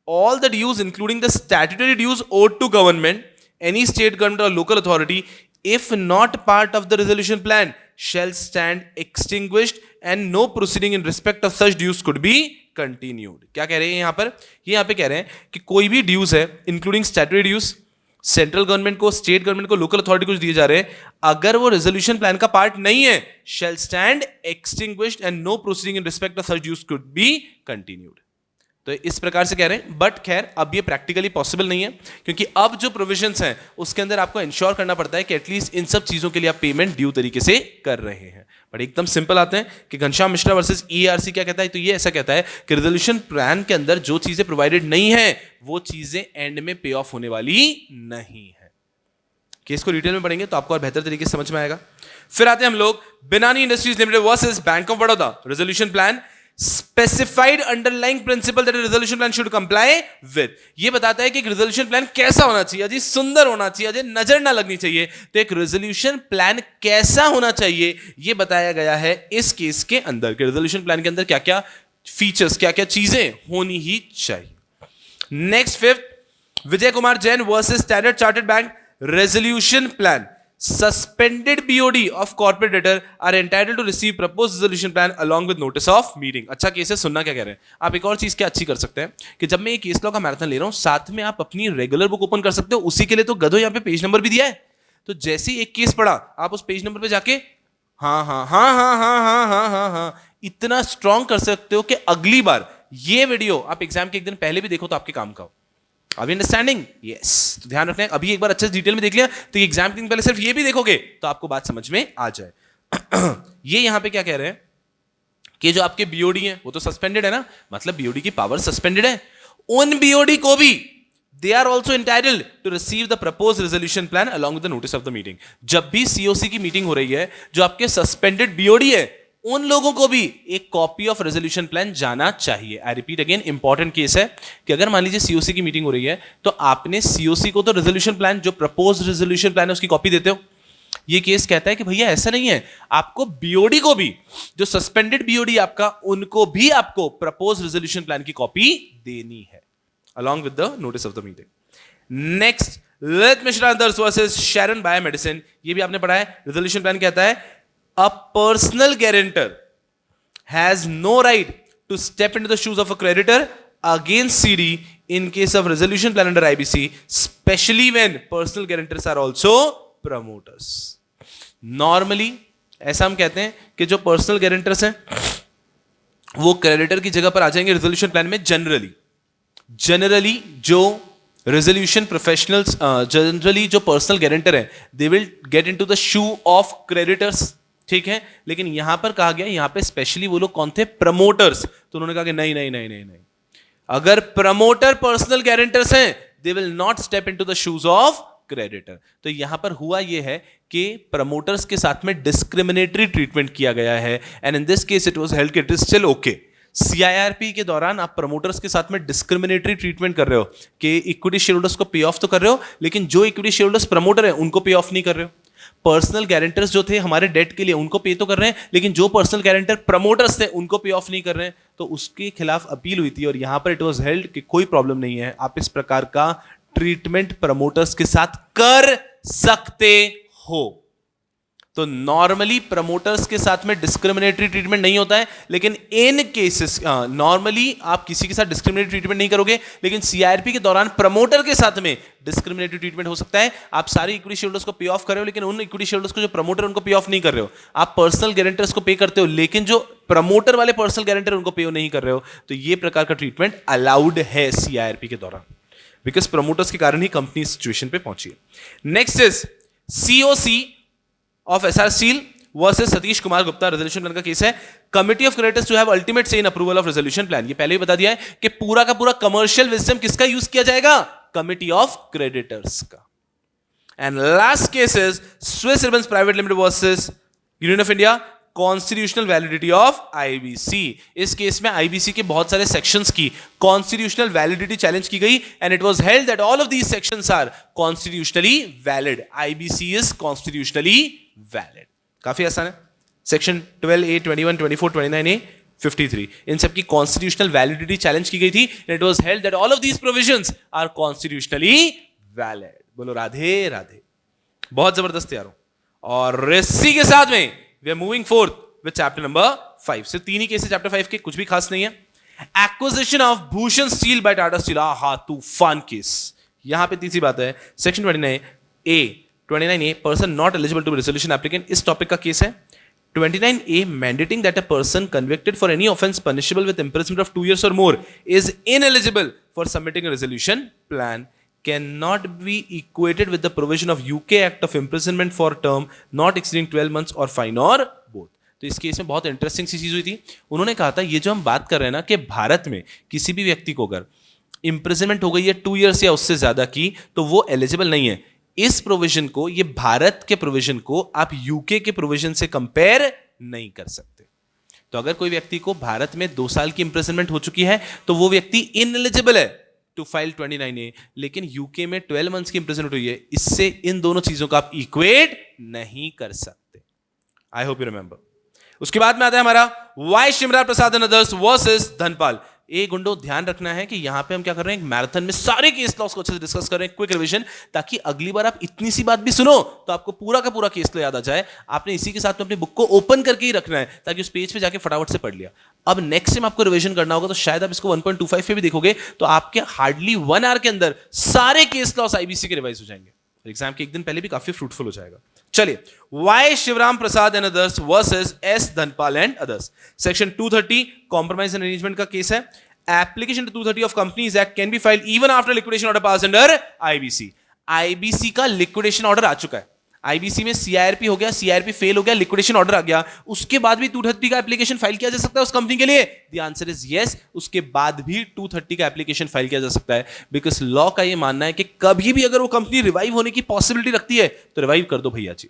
all the dues including the statutory dues owed to government, any state government और local authority, if not part of the resolution plan, shall stand extinguished and no proceeding in respect of such dues could be continued। क्या कह रहे हैं यहां पर? ये यहां पे कह रहे हैं कि कोई भी ड्यूज है including statutory dues, central government को, स्टेट गवर्नमेंट को, लोकल अथॉरिटी को दिए जा रहे हैं, अगर वो रेजोल्यूशन प्लान का पार्ट नहीं है, shall stand extinguished and no proceeding in respect of such dues could be continued. तो इस प्रकार से कह रहे हैं, बट खैर अब ये प्रैक्टिकली पॉसिबल नहीं है, क्योंकि अब जो प्रोविजंस हैं उसके अंदर आपको इंश्योर करना पड़ता है कि एटलीस्ट इन सब चीजों के लिए आप पेमेंट ड्यू तरीके से कर रहे हैं। बट एकदम सिंपल आते हैं कि घनश्याम मिश्रा वर्सेस ईआरसी क्या कहता है, तो ये ऐसा कहता है कि रेजोल्यूशन प्लान के अंदर जो चीजें प्रोवाइडेड नहीं है वो चीजें एंड में पे ऑफ होने वाली नहीं है। केस को डिटेल में पढ़ेंगे तो आपको और बेहतर तरीके से समझ में आएगा। फिर आते हैं हम लोग Binani industries limited versus bank of Baroda. Resolution plan specified underlying principle that resolution plan should comply with. ये बताता है कि एक रेजोल्यूशन प्लान कैसा होना चाहिए, अजी सुंदर होना चाहिए, अजी नजर ना लगनी चाहिए। तो एक रेजोल्यूशन प्लान कैसा होना चाहिए ये बताया गया है इस केस के अंदर कि रेजोल्यूशन प्लान के अंदर क्या क्या फीचर्स, क्या क्या चीजें होनी ही चाहिए। Next fifth, Vijay Kumar Jain versus standard chartered bank. Resolution plan suspended BOD of corporate debtor are entitled to receive proposed resolution plan along with notice of meeting। अच्छा केस है, सुनना क्या कह रहे हैं आप। एक और चीज क्या अच्छी कर सकते हैं कि जब मैं ये केस लॉ का मैराथन ले रहा हूं, साथ में आप अपनी रेगुलर बुक ओपन कर सकते हो। उसी के लिए तो गधो यहाँ पे पेज नंबर भी दिया है, तो जैसे ही एक केस पढ़ा आप उस पेज नंबर पे जाके हाँ हाँ हाँ हाँ हाँ हाँ हाँ हाँ हाँ इतना स्ट्रॉन्ग कर सकते हो कि अगली बार ये वीडियो आप एग्जाम के एक दिन पहले भी देखो तो आपके काम का हो। अभी अंडरस्टैंडिंग? यस। तो ध्यान रखना है, अभी एक बार अच्छे से डिटेल में देख लिया तो एग्जाम के दिन पहले सिर्फ ये भी देखोगे तो आपको बात समझ में आ जाए। ये यहां पे क्या कह रहे हैं कि जो आपके बीओडी हैं वो तो सस्पेंडेड है ना, मतलब बीओडी की पावर सस्पेंडेड है। उन बीओडी को भी they are also entitled to receive the propose resolution plan along with the notice of the meeting. जब भी सीओसी की मीटिंग हो रही है, जो आपके सस्पेंडेड बीओडी है उन लोगों को भी एक कॉपी ऑफ रेजोल्यूशन प्लान जाना चाहिए। I repeat again, important case है कि अगर मान लीजिए सीओसी की मीटिंग हो रही है तो आपने सीओसी को तो रेजोल्यूशन प्लान, जो प्रपोज रेजोल्यूशन प्लान है उसकी कॉपी देते हो। ये केस कहता है कि भैया ऐसा नहीं है, आपको बीओडी को भी, जो सस्पेंडेड बीओडी आपका, उनको भी आपको प्रपोज रेजोल्यूशन प्लान की कॉपी देनी है along with the notice of the meeting. Next, Lalit Mishra versus Sharon biomedicine. ये भी आपने पढ़ा है। रेजोल्यूशन प्लान कहता है a personal guarantor has no right to step into the shoes of a creditor against CD in case of resolution plan under IBC, especially when personal guarantors are also promoters। Normally ऐसा हम कहते हैं कि जो personal guarantors हैं वो creditor की जगह पर आ जाएंगे resolution plan में। generally जो resolution professionals, generally जो personal guarantor हैं they will get into the shoe of creditors, ठीक है। लेकिन यहां पर कहा गया, यहां पे स्पेशली वो लोग कौन थे? प्रमोटर्स। तो उन्होंने कहा कि नहीं नहीं नहीं नहीं नहीं, अगर प्रमोटर पर्सनल गारंटर्स हैं they will not step into the shoes of creditor. तो यहां पर हुआ यह है कि प्रमोटर्स के साथ में डिस्क्रिमिनेटरी ट्रीटमेंट किया गया है and in this case it was held कि it is still okay. CIRP के दौरान आप प्रमोटर्स के साथ में डिस्क्रिमिनेटरी ट्रीटमेंट कर रहे हो कि इक्विटी शेयर होल्डर्स को पे ऑफ तो कर रहे हो, लेकिन जो इक्विटी शेयर होल्डर्स प्रमोटर है उनको पे ऑफ नहीं कर रहे हो। पर्सनल गारंटर्स जो थे हमारे डेट के लिए उनको पे तो कर रहे हैं, लेकिन जो पर्सनल गारंटर प्रमोटर्स थे उनको पे ऑफ नहीं कर रहे हैं। तो उसके खिलाफ अपील हुई थी और यहां पर इट वाज हेल्ड कि कोई प्रॉब्लम नहीं है, आप इस प्रकार का ट्रीटमेंट प्रमोटर्स के साथ कर सकते हो। तो नॉर्मली प्रमोटर्स के साथ में डिस्क्रिमिनेटरी ट्रीटमेंट नहीं होता है, लेकिन इन केसेस नॉर्मली आप किसी के साथ डिस्क्रिमिनेटरी ट्रीटमेंट नहीं करोगे, लेकिन सीआईआरपी के दौरान प्रमोटर के साथ में डिस्क्रिमिनेटरी ट्रीटमेंट हो सकता है। आप सारे इक्विटी शेयरहोल्डर्स को पे ऑफ कर रहे हो, लेकिन उन इक्विटी शेयरहोल्डर्स को जो प्रमोटर उनको पे ऑफ नहीं कर रहे हो। आप पर्सनल गारंटर्स को पे करते हो, लेकिन जो प्रमोटर वाले पर्सनल गारंटर उनको पे नहीं कर रहे हो। तो ये प्रकार का ट्रीटमेंट अलाउड है सीआईआरपी के दौरान, बिकॉज प्रमोटर्स के कारण ही कंपनी इस सिचुएशन पे पहुंची है। Next is COC of SR steel versus Satish Kumar Gupta. Resolution plan का केस है। Committee of creditors to have ultimate say in approval of resolution plan. ये पहले ही बता दिया है कि पूरा का पूरा कमर्शियल विजडम किसका यूज किया जाएगा? कमिटी ऑफ क्रेडिटर्स का। And last case is Swiss ribbons private limited versus union of India. Constitutional validity of IBC. इस केस में आईबीसी के बहुत सारे सेक्शंस की कॉन्स्टिट्यूशनल वैलिडिटी चैलेंज की गई and it was held that all of these sections are constitutionally valid. IBC is constitutionally valid. काफी आसान है। सेक्शन 12A, 21, 24, 29A, 53 इन सब की कॉन्स्टिट्यूशनल वैलिडिटी चैलेंज की गई थी and it was held that all of these provisions are constitutionally valid. बोलो राधे राधे। बहुत जबरदस्त यारों। और इसी के साथ में we are moving forth with chapter number 5। सिर्फ 3 ही केस चैप्टर 5 के, कुछ भी खास नहीं है। Acquisition of Bhushan steel by Tata steel. आहा तूफान केस। यहां पे तीसरी बात है, section 29A person not eligible to be resolution applicant, इस टॉपिक का केस है. 29A mandating that a person convicted for any offense punishable with imprisonment of 2 years or more is ineligible for submitting a resolution plan cannot be equated with the provision of UK Act of imprisonment for term not exceeding 12 months or fine or both. तो इस केस में बहुत इंटरेस्टिंग सी चीज हुई थी. उन्होंने कहा था ये जो हम बात कर रहे हैं ना कि भारत में किसी भी व्यक्ति को अगर इंप्रिजनमेंट हो गई है 2 years या उससे ज्यादा की तो वो एलिजिबल नहीं है. इस प्रोविजन को, ये भारत के प्रोविजन को आप यूके के प्रोविजन से कंपेयर नहीं कर सकते. तो अगर कोई व्यक्ति को भारत में 2 साल की इंप्रिजनमेंट हो चुकी है तो वो व्यक्ति इनएलिजिबल है टू फाइल 29A, लेकिन यूके में 12 मंथ्स की इंप्रिजनमेंट हुई है. इससे इन दोनों चीजों का आप इक्वेट नहीं कर सकते. I hope you remember. उसके बाद में आता है हमारा वाई शिमरा Prasad and others versus Dhanapal. ए गुंडो, ध्यान रखना है कि यहां पे हम क्या कर रहे हैं, एक मैराथन में सारे केस लॉस को अच्छे से डिस्कस कर रहे हैं, क्विक रिवीजन, ताकि अगली बार आप इतनी सी बात भी सुनो तो आपको पूरा का पूरा केस लॉ याद आ जाए. आपने इसी के साथ में अपनी बुक को ओपन करके ही रखना है ताकि उस पेज पे जाके फटाफट से पढ़ लिया. अब नेक्स्ट टाइम आपको रिवीजन करना होगा तो शायद आप इसको 1.25 पे भी देखोगे तो आपके हार्डली 1 आवर के अंदर सारे केस लॉस आईबीसी के रिवाइज हो जाएंगे. एग्जाम के एक दिन पहले भी काफी फ्रूटफुल हो जाएगा. चलिए, Y Shivram Prasad and others versus S Dhanpal and others. Section 230 compromise and arrangement का केस है. Application to 230 of Companies Act can be filed even after liquidation order passed under IBC. IBC का liquidation order आ चुका है. IBC में CIRP हो गया, CIRP फेल हो गया, liquidation order आ गया. उसके बाद भी 230 का एप्लीकेशन फाइल किया जा सकता है उस कंपनी के लिए. The answer is yes. उसके बाद भी 230 का एप्लीकेशन फाइल किया जा सकता है, बिकॉज लॉ का ये मानना है कि कभी भी अगर वो कंपनी रिवाइव होने की पॉसिबिलिटी रखती है तो रिवाइव कर दो भैया जी.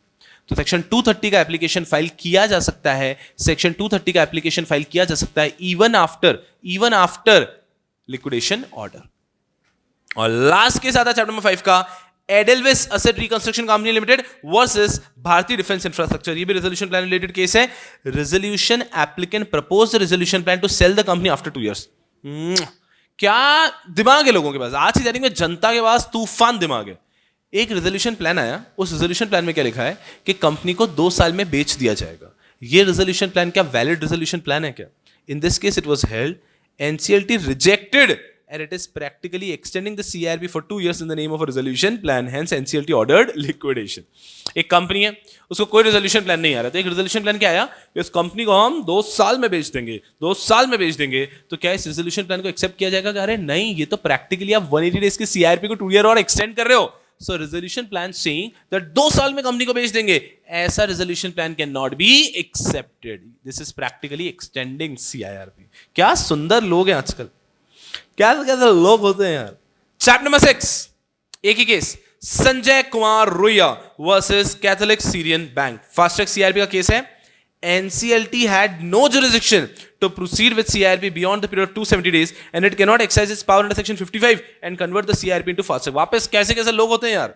तो सेक्शन 230 का एप्लीकेशन फाइल किया जा सकता है. सेक्शन 230 का एप्लीकेशन फाइल किया जा सकता है इवन आफ्टर लिक्विडेशन ऑर्डर. और लास्ट केस आता है चैप्टर नंबर 5 का, Edelweiss asset reconstruction company limited versus Bharati defence infrastructure. ये भी रेजोल्यूशन प्लान रिलेटेड केस है. Resolution applicant propose resolution plan to sell the company after 2 years. क्या दिमाग है लोगों के पास. आज की तारीख में जनता के पास तूफान दिमाग है. एक रेजोल्यूशन प्लान आया, उस रेजोल्यूशन प्लान में क्या लिखा है कि कंपनी को 2 साल में बेच दिया जाएगा. ये रेजोल्यूशन प्लान क्या वैलिड रेजोल्यूशन प्लान है क्या? इन this case it was held, NCLT rejected and it is practically extending the CIRP for 2 years in the name of a resolution plan. Hence NCLT ordered liquidation. एक कंपनी है, उसको कोई रेजोल्यूशन प्लान नहीं आ रहा था. एक रेजोल्यूशन प्लान क्या आया कि उस कंपनी को हम 2 साल में बेच देंगे, 2 साल में बेच देंगे. तो क्या इस रेजोल्यूशन प्लान को एक्सेप्ट किया जाएगा? अरे नहीं, ये तो प्रैक्टिकली आप 180 डेज के CIRP को 2 year और एक्सटेंड कर रहे हो. So resolution plan saying that 2 साल में कंपनी को बेच देंगे, ऐसा resolution plan cannot be accepted. This is practically extending CIRP. क्या सुंदर लोग हैं आजकल, क्या कैसे लोग होते हैं यार. चैप्टर नंबर 6, एक ही केस, संजय कुमार रोया versus Catholic Syrian bank. Fast track CIRP का केस है. NCLT had no jurisdiction to proceed with CIRP beyond the period of 270 days and it cannot exercise its power under section 55 and convert the CIRP into fast track. वापस कैसे कैसे लोग होते हैं यार.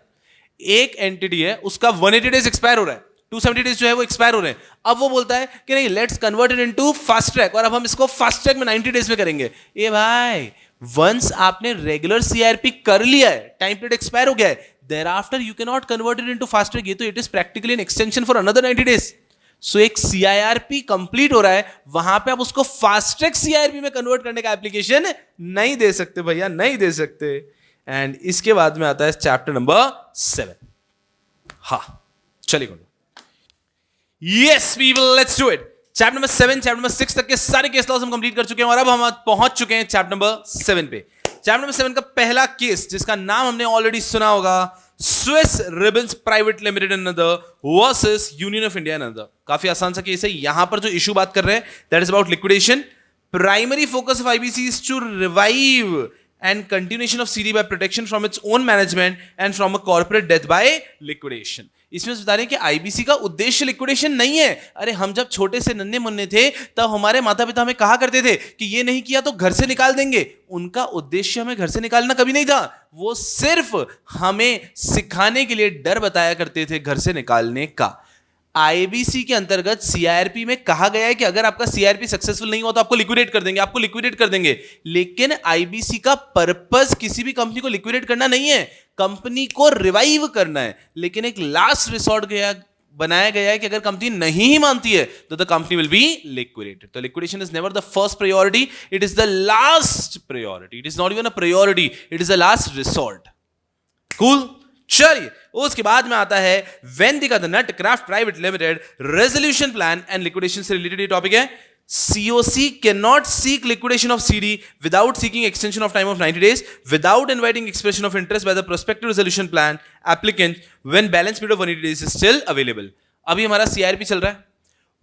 एक एंटिटी है, उसका 180 डेज एक्सपायर हो रहा है, 270 डेज जो है वो एक्सपायर हो रहे हैं. अब वो बोलता है कि नहीं, let's convert it into fast track और अब हम इसको फास्ट ट्रैक में 90 डेज में करेंगे. ए भाई, वंस आपने रेगुलर CIRP कर लिया है, टाइम पीरियड एक्सपायर हो गया है, thereafter you cannot convert it into fast track. ये तो it is practically an extension for another 90 days. So एक CIRP कंप्लीट हो रहा है, वहां पे आप उसको फास्ट ट्रैक CIRP में कन्वर्ट करने का एप्लीकेशन नहीं दे सकते भैया, नहीं दे सकते. एंड इसके बाद में आता है चैप्टर नंबर 7. हाँ चलिए, yes people, let's do it. Chapter number 7, chapter number 6 तक के सारे केस लॉस हम कंप्लीट कर चुके हैं और अब हम पहुंच चुके हैं चैप्टर नंबर 7 पे. चैप्टर नंबर 7 का पहला केस, जिसका नाम हमने ऑलरेडी सुना होगा, Swiss ribbons private limited and other versus union of India and other. काफी आसान सा केस है. यहां पर जो इशू बात कर रहे हैं that is about liquidation. Primary focus of IBC is to revive and continuation of CD by protection from its own management and from a corporate death by liquidation. इसमें बता रहे हैं कि IBC का उद्देश्य लिक्विडेशन नहीं है. अरे हम जब छोटे से नन्हे मुन्ने थे तब हमारे माता पिता हमें कहा करते थे कि ये नहीं किया तो घर से निकाल देंगे. उनका उद्देश्य हमें घर से निकालना कभी नहीं था, वो सिर्फ हमें सिखाने के लिए डर बताया करते थे घर से निकालने का. IBC के अंतर्गत CIRP में कहा गया है कि अगर आपका CIRP सक्सेसफुल नहीं हुआ तो आपको लिक्विडेट कर देंगे, आपको लिक्विडेट कर देंगे. लेकिन IBC का पर्पस किसी भी कंपनी को लिक्विडेट करना नहीं है, कंपनी को रिवाइव करना है. लेकिन एक लास्ट रिसोर्ट बनाया गया है कि अगर कंपनी नहीं ही मानती है तो the company will be liquidated. तो liquidation is never the first priority, it is the last priority. It is not even a priority, it is the last resort. Cool. चलिए उसके बाद में आता है Vendika the nut craft private limited resolution plan and liquidation से रिलेटेड ये टॉपिक है। COC cannot seek liquidation of CD without seeking extension of time of 90 days without inviting expression of interest by the prospective resolution plan applicant when balance period of 180 days is still available। अभी हमारा CRP चल रहा है,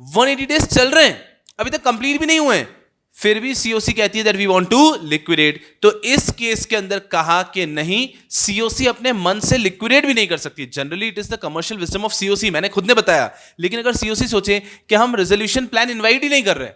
180 days चल रहे हैं, अभी तक कंप्लीट भी नहीं हुए हैं, फिर भी COC कहती है that we want to liquidate. तो इस केस के अंदर कहा कि नहीं, COC अपने मन से लिक्विडेट भी नहीं कर सकती। Generally it is the commercial wisdom of COC, मैंने खुद ने बताया। लेकिन अगर COC सोचे कि हम रेजोल्यूशन प्लान इनवाइट ही नहीं कर रहे,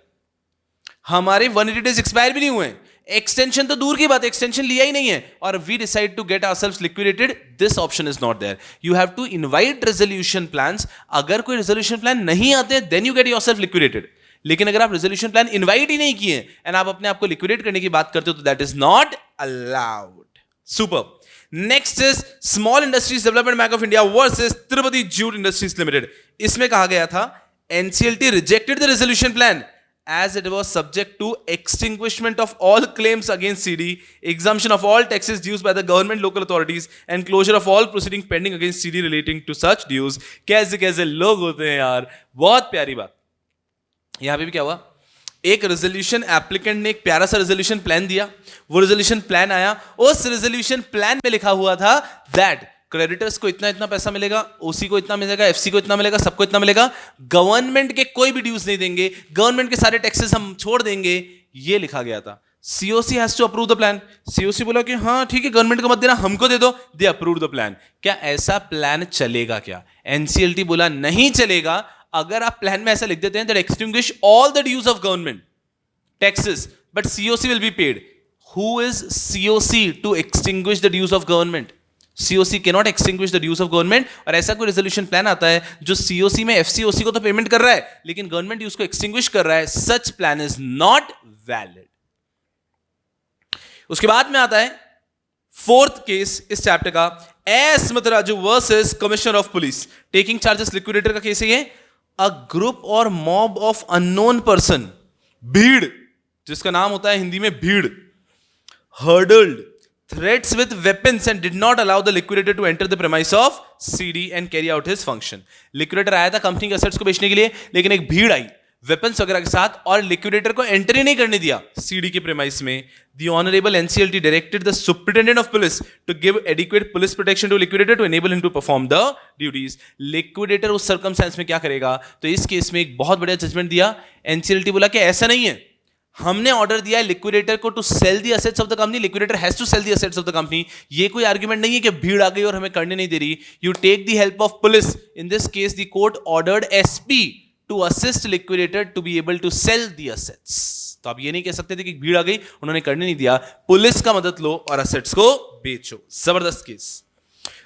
हमारे 180 डेज एक्सपायर भी नहीं हुए, एक्सटेंशन तो दूर की बात है, एक्सटेंशन लिया ही नहीं है, और we decide to get ourselves liquidated, this option is not there. You have to invite resolution plans. अगर कोई रेजोल्यूशन प्लान नहीं आते then you get yourself liquidated. लेकिन अगर आप रेजोल्यूशन प्लान इनवाइट ही नहीं किए एंड आप अपने आप को लिक्विडेट करने की बात करते हो तो that is not allowed. Super. Next is small industries development bank of India versus Tirupati jute industries limited. इसमें कहा गया था NCLT rejected the resolution plan as it was subject to extinguishment of all claims against CD, exemption of all taxes dues by the government local authorities and closure of all proceeding pending against CD relating to such dues। कैसे कैसे लोग होते हैं यार, बहुत प्यारी बात। यहां पे भी क्या हुआ, एक रेजोल्यूशन एप्लीकेंट ने एक प्यारा सा रेजोल्यूशन प्लान दिया, वो रेजोल्यूशन प्लान आया, उस रेजोल्यूशन प्लान में लिखा हुआ था दैट क्रेडिटर्स को इतना इतना पैसा मिलेगा, ओसी को इतना मिलेगा, एफसी को इतना मिलेगा, सबको इतना मिलेगा, गवर्नमेंट के कोई भी ड्यूज नहीं देंगे, गवर्नमेंट के सारे टैक्सेस हम छोड़ देंगे, ये लिखा गया था। COC has to approve the plan. COC बोला कि हाँ ठीक है, गवर्नमेंट को मत देना, हमको दे दो, दे अप्रूव द प्लान। क्या ऐसा प्लान चलेगा क्या? NCLT बोला नहीं चलेगा। अगर आप प्लान में ऐसा लिख देते हैं that extinguish all the dues of government taxes but COC will be paid, who is COC to extinguish the dues of government? COC cannot extinguish the dues of government। और ऐसा कोई रेजोल्यूशन प्लान आता है जो COC में FCOC को तो पेमेंट कर रहा है लेकिन गवर्नमेंट ड्यूज को एक्सटिंग्विश कर रहा है, such plan is not valid. उसके बाद में आता है फोर्थ केस इस चैप्टर का, S Muthuraju versus commissioner of police taking charges liquidator का केस है ये। अ ग्रुप और मॉब ऑफ अननोन पर्सन, भीड़ जिसका नाम होता है हिंदी में भीड़, hurdled threats with weapons and did not allow the liquidator to enter the premise of CD and carry out his function। Liquidator आया था कंपनी के असेट्स को बेचने के लिए, लेकिन एक भीड़ आई वेपन्स वगैरह के साथ और लिक्विडेटर को एंटर ही नहीं करने दिया CD के प्रेमाइस में। The honorable NCLT directed the superintendent of police to give adequate police protection to liquidator to enable him to perform the duties। Liquidator उस सर्कमस्टेंस में क्या करेगा? तो इस केस में एक बहुत बढ़िया जजमेंट दिया। NCLT बोला कि ऐसा नहीं है, हमने ऑर्डर दिया है लिक्विडेटर को to sell the assets of the company, liquidator has to sell the assets of the company. ये कोई आर्गुमेंट नहीं है कि भीड़ आ गई और हमें करने नहीं दे रही। You take the help of police. In this case the court ordered SP to assist liquidator to be able to sell the assets. तो आप ये नहीं कह सकते थे कि भीड़ आ गई उन्होंने करने नहीं दिया, पुलिस का मदद लो और एसेट्स को बेचो। जबरदस्त केस।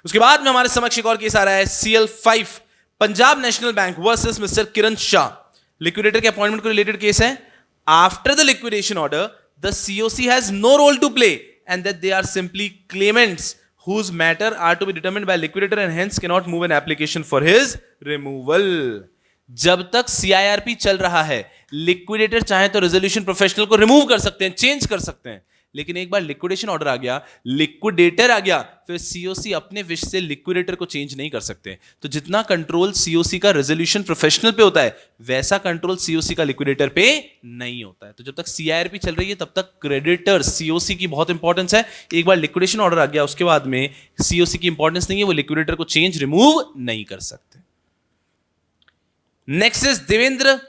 उसके बाद में हमारे समक्ष एक और केस आ रहा है, CL5 Punjab national bank versus mister Kiran Shah. Liquidator के अपॉइंटमेंट को रिलेटेड केस है। After the liquidation order, the COC has no role to play and that they are simply claimants whose matter are to be determined by liquidator and hence cannot move an application for his removal। जब तक CIRP चल रहा है, लिक्विडेटर चाहे तो रेजोल्यूशन प्रोफेशनल को रिमूव कर सकते हैं, चेंज कर सकते हैं, लेकिन एक बार लिक्विडेशन ऑर्डर आ गया, लिक्विडेटर आ गया, फिर COC अपने विश से लिक्विडेटर को चेंज नहीं कर सकते। तो जितना कंट्रोल COC का रेजोल्यूशन प्रोफेशनल पे होता है वैसा कंट्रोल COC का लिक्विडेटर पे नहीं होता है। तो जब तक CIRP चल रही है तब तक क्रेडिटर COC की बहुत इंपॉर्टेंस है। एक बार लिक्विडेशन ऑर्डर आ गया उसके बाद में COC की इंपॉर्टेंस नहीं है, वो लिक्विडेटर को चेंज रिमूव नहीं कर सकते। Next is Devendra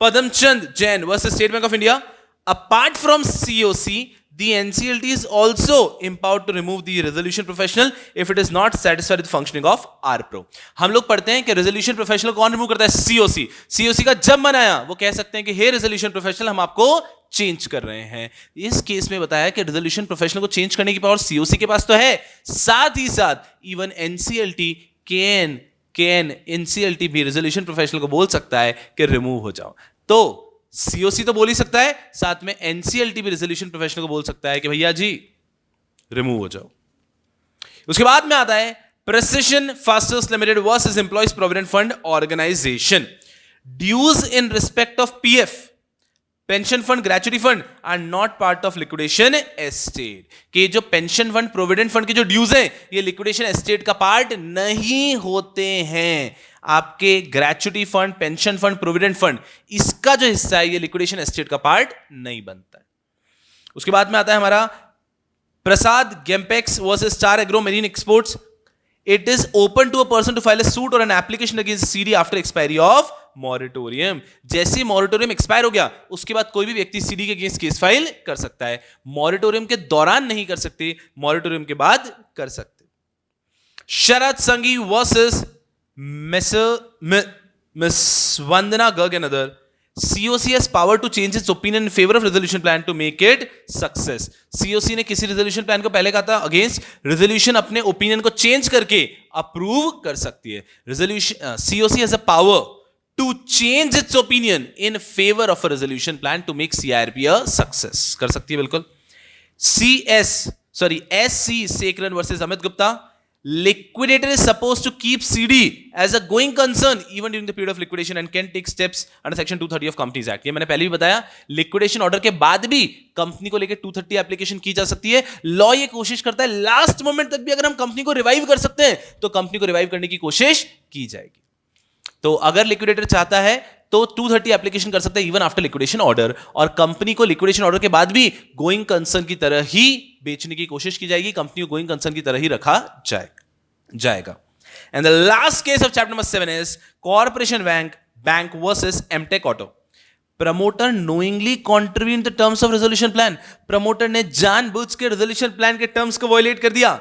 Padamchand Jain versus state bank of India. Apart from COC, the NCLT is also empowered to remove the resolution professional if it is not satisfied with functioning of RPRO। हम लोग पढ़ते हैं कि resolution professional कौन रिमूव करता है? COC। COC का जब मन आया वो कह सकते हैं कि हे resolution professional हम आपको चेंज कर रहे हैं। इस केस में बताया कि resolution professional को चेंज करने की पावर COC के पास तो है, साथ ही साथ even NCLT can NCLT भी resolution professional को बोल सकता है कि रिमूव हो जाओ। तो COC तो बोल ही सकता है, साथ में NCLT भी रेजोल्यूशन प्रोफेशनल को बोल सकता है कि भैया जी रिमूव हो जाओ। उसके बाद में आता है precision fasteners limited versus employees provident fund organisation. Dues in respect of PF pension fund, gratuity fund are not part of liquidation estate, कि जो पेंशन फंड, प्रोविडेंट फंड के जो ड्यूज हैं ये लिक्विडेशन एस्टेट का पार्ट नहीं होते हैं. आपके gratuity fund, pension fund, provident fund, इसका जो हिस्सा है ये लिक्विडेशन एस्टेट का पार्ट नहीं बनता है. उसके बाद में आता है हमारा Prasad Gempex versus star agro marine exports. It is open to a person to file a suit or an application against CD after expiry of moratorium. जैसे moratorium expire हो गया उसके बाद कोई भी व्यक्ति CD के अगेंस्ट केस फाइल कर सकता है. moratorium के दौरान नहीं कर सकते, moratorium के बाद कर सकते. Sharad Sanghi versus miss Vandana Garg and other. COC has power to change its opinion in favor of resolution plan to make it success. COC ने किसी resolution plan को पहले कहा था against, resolution अपने opinion को change करके approve कर सकती है. Resolution COC has a power to change its opinion in favor of a resolution plan to make CIRP a success. कर सकती है बिल्कुल. SC Sekran versus Amit Gupta. Liquidator is supposed to keep CD as a going concern even during the period of liquidation and can take steps under section 230 of Companies Act. ये मैंने पहले भी बताया, लिक्विडेशन ऑर्डर के बाद भी कंपनी को लेकर 230 एप्लीकेशन की जा सकती है. लॉ ये कोशिश करता है लास्ट मोमेंट तक भी अगर हम कंपनी को रिवाइव कर सकते हैं तो कंपनी को रिवाइव करने की कोशिश की जाएगी. तो अगर लिक्विडेटर चाहता है तो 230 एप्लीकेशन कर सकता है इवन आफ्टर लिक्विडेशन ऑर्डर, और कंपनी को लिक्विडेशन ऑर्डर के बाद भी गोइंग कंसर्न की तरह ही बेचने की कोशिश की जाएगी, कंपनी को गोइंग कंसर्न की तरह ही रखा जाएगा. And the last case of chapter number 7 is corporation bank versus Amtek auto. Promoter knowingly contribute the terms of resolution plan. Promoter ने जानबूझ के रेजोल्यूशन प्लान के टर्म्स को वायलेट कर दिया.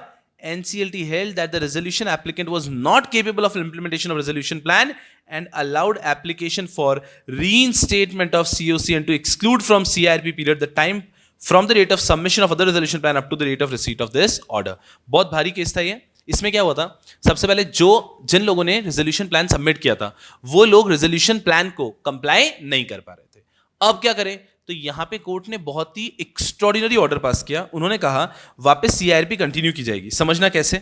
NCLT held that the resolution applicant was not capable of implementation of resolution plan and allowed application for reinstatement of COC and to exclude from CIRP period the time from the date of submission of other resolution plan up to the date of receipt of this order. बहुत भारी केस था ये. इसमें क्या हुआ था, सबसे पहले जिन लोगों ने रेजोल्यूशन प्लान सबमिट किया था वो लोग रेजोल्यूशन प्लान को कंप्लाई नहीं कर पा रहे थे. अब क्या करें, तो यहां पे कोर्ट ने बहुत ही एक्स्ट्रॉर्डिनरी ऑर्डर पास किया. उन्होंने कहा वापस सीआईआरपी कंटिन्यू की जाएगी. समझना कैसे,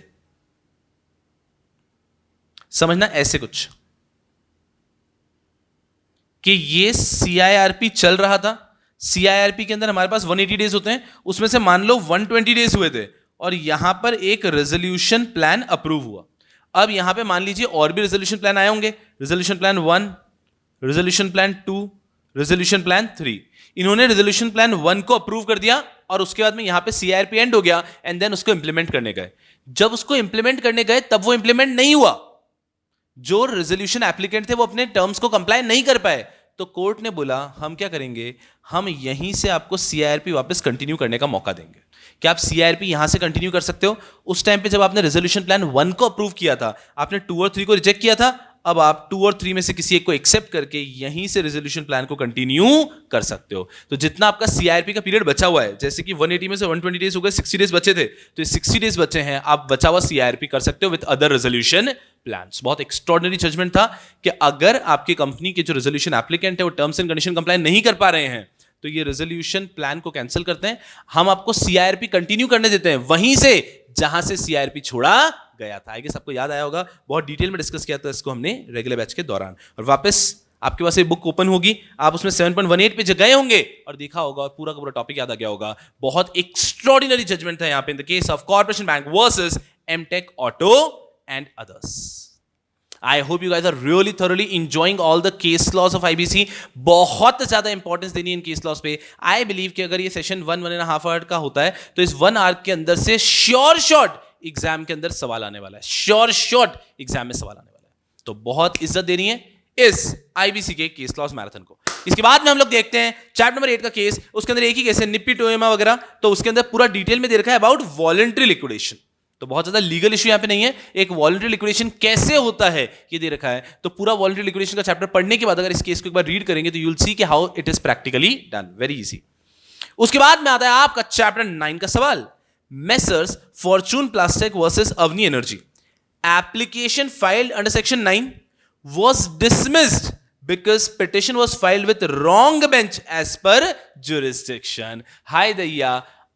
समझना ऐसे कुछ कि ये सीआईआरपी चल रहा था. सीआईआरपी के अंदर हमारे पास 180 डेज होते हैं, उसमें से मान लो 120 डेज हुए थे और यहां पर एक रेजोल्यूशन प्लान अप्रूव हुआ. अब यहां पे मान लीजिए और भी रेजोल्यूशन प्लान आए होंगे, resolution plan 1, resolution plan 2, resolution plan 3. इन्होंने रेजोल्यूशन प्लान 1 को अप्रूव कर दिया और उसके बाद में यहां पे सीआईआरपी एंड हो गया एंड देन उसको इंप्लीमेंट करने गए. जब उसको इंप्लीमेंट करने गए तब वो इंप्लीमेंट नहीं हुआ. जो रेजोल्यूशन एप्लीकेंट थे वो अपने टर्म्स को कंप्लाई नहीं कर पाए. तो कोर्ट ने बोला हम क्या करेंगे, हम यहीं से आपको सीआईआरपी वापस कंटिन्यू करने का मौका देंगे. क्या आप सीआईआरपी यहां से कंटिन्यू कर सकते हो. उस टाइम पे जब आपने रेजोल्यूशन प्लान 1 को अप्रूव किया था, आपने 2 और 3 को रिजेक्ट किया था. अब आप 2 और 3 में से किसी एक को एक्सेप्ट करके यहीं से रेजोल्यूशन प्लान को कंटिन्यू कर सकते हो. तो जितना आपका सीआईआरपी का पीरियड बचा हुआ है, जैसे कि 180 में से 120 डेज हो गए, 60 डेज बचे थे, तो 60 डेज बचे हैं, आप बचा हुआ सीआईआरपी कर सकते हो विद अदर रेजोल्यूशन प्लान्स. बहुत एक्स्ट्रॉर्डिनरी जजमेंट था कि अगर आपकी कंपनी के जो रेजोल्यूशन एप्लीकेंट है वो टर्म्स एंड कंडीशन कंप्लाई नहीं कर पा रहे हैं तो ये रेजोल्यूशन प्लान को कैंसिल करते हैं, हम आपको सीआईआरपी कंटिन्यू करने देते हैं वहीं से जहां से सीआईआरपी छोड़ा गया था. आई गेस आपको याद आया होगा, बहुत डिटेल में डिस्कस किया था इसको हमने रेगुलर बैच के दौरान. और वापस आपके पास ये बुक ओपन होगी, आप उसमें 7.18 पे गए होंगे और देखा होगा और पूरा का पूरा टॉपिक याद आ गया होगा. बहुत एक्स्ट्रॉर्डिनरी जजमेंट था यहाँ पे in the case of corporation bank versus Amtek auto and others. I hope you guys are really thoroughly enjoying all the case laws of IBC. बहुत ज्यादा इंपॉर्टेंस देनी है इन केस लॉस पे. आई बिलीव कि अगर ये सेशन 1.5 आवर का होता है तो इस 1 आवर के अंदर से श्योर शॉट एग्जाम के अंदर सवाल आने वाला है, श्योर शॉट एग्जाम में सवाल आने वाला है. तो बहुत इज्जत देनी है इस आईबीसी के केस लॉस मैराथन को. इसके बाद में हम लोग देखते हैं चैप्टर नंबर 8 का केस. उसके अंदर एक ही केस है निप्पी टोयोमा वगैरह, तो उसके अंदर पूरा डिटेल में दे रखा है अबाउट वॉलंटरी लिक्विडेशन. तो बहुत ज्यादा लीगल इश्यू यहां पे नहीं है, एक वॉलंटरी लिक्विडेशन कैसे होता है ये दे रखा है. तो पूरा वॉलंटरी लिक्विडेशन का चैप्टर पढ़ने के बाद अगर इस केस को एक बार रीड करेंगे तो यू विल सी कि how it is practically done, very easy. उसके बाद में आता है आपका चैप्टर 9 का सवाल, messrs fortune plastic versus Avani energy. Application filed under section 9 was dismissed because petition was filed with wrong bench as per jurisdiction. हाय दैया,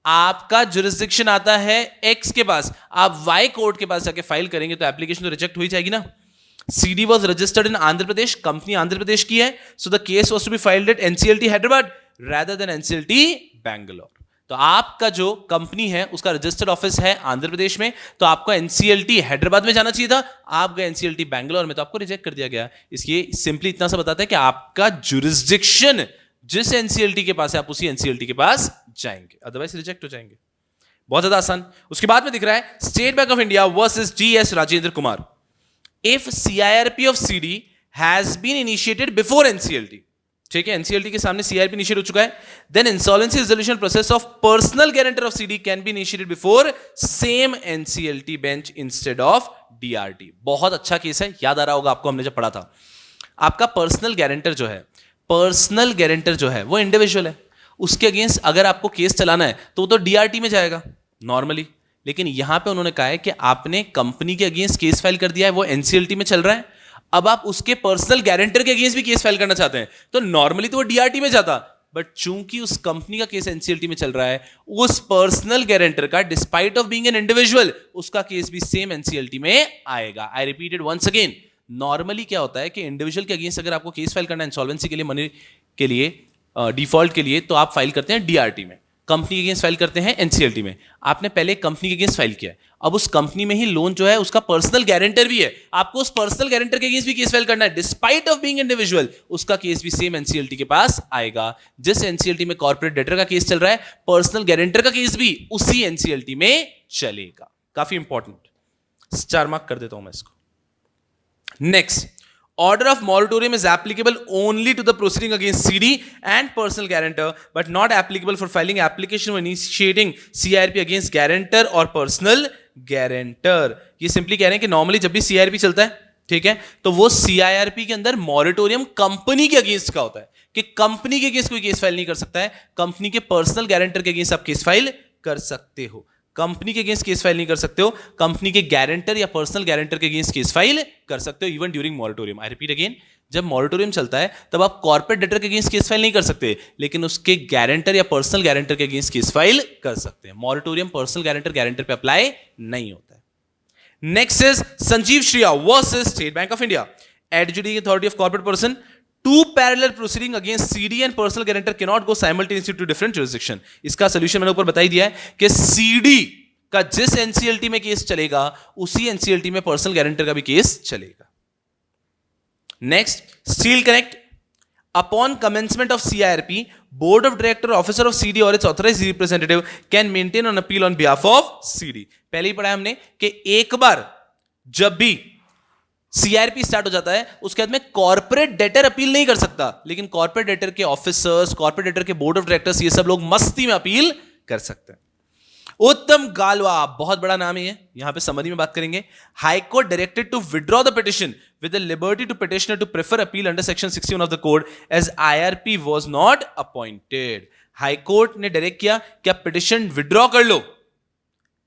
आपका जुरिस्डिक्शन आता है एक्स के पास, आप वाई कोर्ट के पास जाके फाइल करेंगे तो एप्लीकेशन तो रिजेक्ट हो ही जाएगी ना. CD was registered in Andhra Pradesh, company Andhra Pradesh की है, so the case was to be filed at NCLT Hyderabad. rather than NCLT Bangalore. तो आपका जो कंपनी है उसका रजिस्टर्ड ऑफिस है आंध्र प्रदेश में, तो आपको एनसीएलटी हैदराबाद में जाना चाहिए था, आप गए एनसीएलटी बैंगलोर में, तो आपको रिजेक्ट कर दिया गया. इसलिए सिंपली इतना सा बताता है कि आपका जुरिस्डिक्शन जिस एनसीएलटी के पास है आप उसी एनसीएलटी के पास जाएंगे, अदरवाइज रिजेक्ट हो जाएंगे. बहुत ज्यादा आसान. उसके बाद में दिख रहा है state bank of India versus GS Rajendra Kumar. If CIRP of CD has been initiated before NCLT, ठीक है, एनसीएलटी के सामने सीआईआरपी इनिशिएट हो चुका है, then insolvency resolution process of personal guarantor of CD can be initiated before same NCLT bench instead of DRT. बहुत अच्छा केस है, याद आ रहा होगा आपको हमने जब पढ़ा था. आपका पर्सनल गारंटर जो है वो इंडिविजुअल है, उसके अगेंस्ट अगर आपको केस चलाना है तो वो तो डीआरटी में जाएगा नॉर्मली. लेकिन यहां पे उन्होंने कहा है कि आपने कंपनी के अगेंस्ट केस फाइल कर दिया है, वो एनसीएलटी में चल रहा है, अब आप उसके पर्सनल गारंटर के अगेंस्ट भी केस फाइल करना चाहते हैं, तो नॉर्मली तो वो डीआरटी में जाता, बट चूंकि उस कंपनी का केस एनसीएलटी में चल रहा है, उस पर्सनल गारंटर का despite of being an individual उसका केस भी सेम एनसीएलटी में आएगा. I repeated once again, normally क्या होता है कि इंडिविजुअल के अगेंस्ट अगर आपको केस फाइल करना है इंसॉल्वेंसी के लिए, मनी के लिए, डिफॉल्ट के लिए, तो आप फाइल करते हैं डीआरटी में, कंपनी के अगेंस्ट फाइल करते हैं एनसीएलटी में. आपने पहले कंपनी के अगेंस्ट फाइल किया है, अब उस कंपनी में ही लोन जो है उसका पर्सनल गारंटर भी है, आपको उस पर्सनल गारंटर के अगेंस्ट भी केस फाइल करना है, डिस्पाइट ऑफ बीइंग इंडिविजुअल उसका केस भी सेम एनसीएलटी के पास आएगा. जिस एनसीएलटी में कॉर्पोरेट डेटर का केस चल रहा है, पर्सनल गारंटर का केस भी उसी एनसीएलटी में चलेगा. काफी इंपॉर्टेंट, स्टार मार्क कर देता हूं मैं इसको. Next, order of moratorium is applicable only to the proceeding against CD and personal guarantor, but not applicable for filing application or initiating CIRP against guarantor or personal guarantor. ये सिंपली कह रहे हैं कि नॉर्मली जब भी CIRP चलता है, ठीक है, तो वो CIRP के अंदर मोरेटोरियम कंपनी के अगेंस्ट का होता है कि कंपनी के अगेंस्ट कोई केस फाइल नहीं कर सकता है, कंपनी के पर्सनल गारंटर के अगेंस्ट आप केस फाइल कर सकते हो. कंपनी के अगेंस्ट केस फाइल नहीं कर सकते हो, कंपनी के गारंटर या पर्सनल गारंटर के अगेंस्ट केस फाइल कर सकते हो even during moratorium. I repeat again, जब मॉरेटोरियम चलता है तब आप कॉर्पोरेट डेटर के अगेंस्ट केस फाइल नहीं कर सकते, लेकिन उसके गारंटर या पर्सनल गारंटर के अगेंस्ट केस फाइल कर सकते हैं. मॉरेटोरियम पर्सनल गारंटर पे अप्लाई नहीं होता है. Next is Sanjeev Shriya versus state bank of India. Adjudicating authority of corporate person, two parallel proceeding against CD and personal guarantor cannot go simultaneously to different jurisdiction. इसका सोल्यूशन मैंने ऊपर बता ही दिया है कि CD का जिस एनसीएलटी में केस चलेगा उसी एनसीएलटी में पर्सनल गारंटर का भी केस चलेगा. Next, steel connect. Upon commencement of CIRP, board of director, officer of CD or its authorized representative can maintain an appeal on behalf of CD. पहले ही पढ़ा हमने कि एक बार जब भी सीआरपी स्टार्ट हो जाता है उसके बाद में कॉर्पोरेट डेटर अपील नहीं कर सकता, लेकिन कॉर्पोरेट डेटर के ऑफिसर्स, कॉर्पोरेट डेटर के बोर्ड ऑफ डायरेक्टर्स, ये सब लोग मस्ती में अपील कर सकते हैं. उत्तम गालवा, बहुत बड़ा नाम है, यहां पे समरी में बात करेंगे. High court directed to withdraw the petition with the liberty to petitioner to prefer appeal under section 61 of the code as IRP was not appointed. High court ने डायरेक्ट किया कि आप पिटिशन विड्रॉ कर लो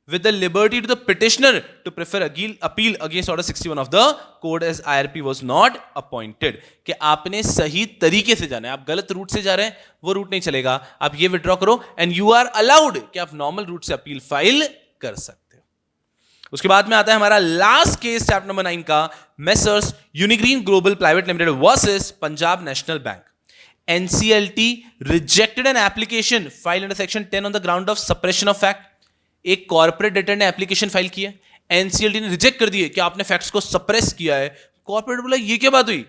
with the liberty to the petitioner to prefer appeal against order 61 of the code as IRP was not appointed. कि आपने सही तरीके से जाना है, आप गलत रूट से जा रहे हैं, वो रूट नहीं चलेगा, आप ये विड्रॉ करो एंड यू आर अलाउड कि आप नॉर्मल रूट से अपील फाइल कर सकते हो. उसके बाद में आता है हमारा लास्ट केस चैप्टर नंबर 9 का, messrs Unigreen global private limited versus Punjab national bank. NCLT rejected an application filed under section 10 on the ground of suppression of fact. एक कॉर्पोरेट डेटर ने एप्लीकेशन फाइल किया, एनसीएलटी ने रिजेक्ट कर दिए कि आपने फैक्ट्स को सप्रेस किया है. कॉर्पोरेट बोला ये क्या बात हुई?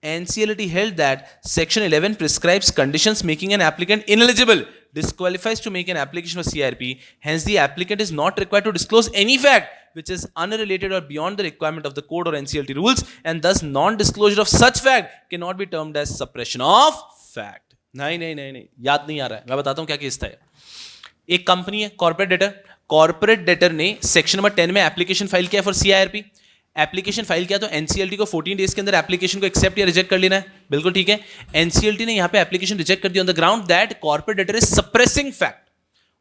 NCLT held that section 11 prescribes conditions making an applicant ineligible, disqualifies to make an application for CIRP. Hence the applicant is not required to disclose any fact which is unrelated or beyond the requirement of the code or NCLT rules, and thus non-disclosure of such fact cannot be termed as suppression of fact. नहीं, याद नहीं आ रहा है, मैं बताता हूं क्या केस था. एक कंपनी है कॉर्पोरेट डेटर ने सेक्शन नंबर 10 में एप्लीकेशन फाइल किया फॉर सीआईआरपी. एप्लीकेशन फाइल किया तो एनसीएलटी को 14 डेज के अंदर एप्लीकेशन को एक्सेप्ट या रिजेक्ट कर लेना है. बिल्कुल ठीक है. एनसीएलटी ने यहां पे एप्लीकेशन रिजेक्ट कर दी on the ground that corporate debtor is suppressing fact.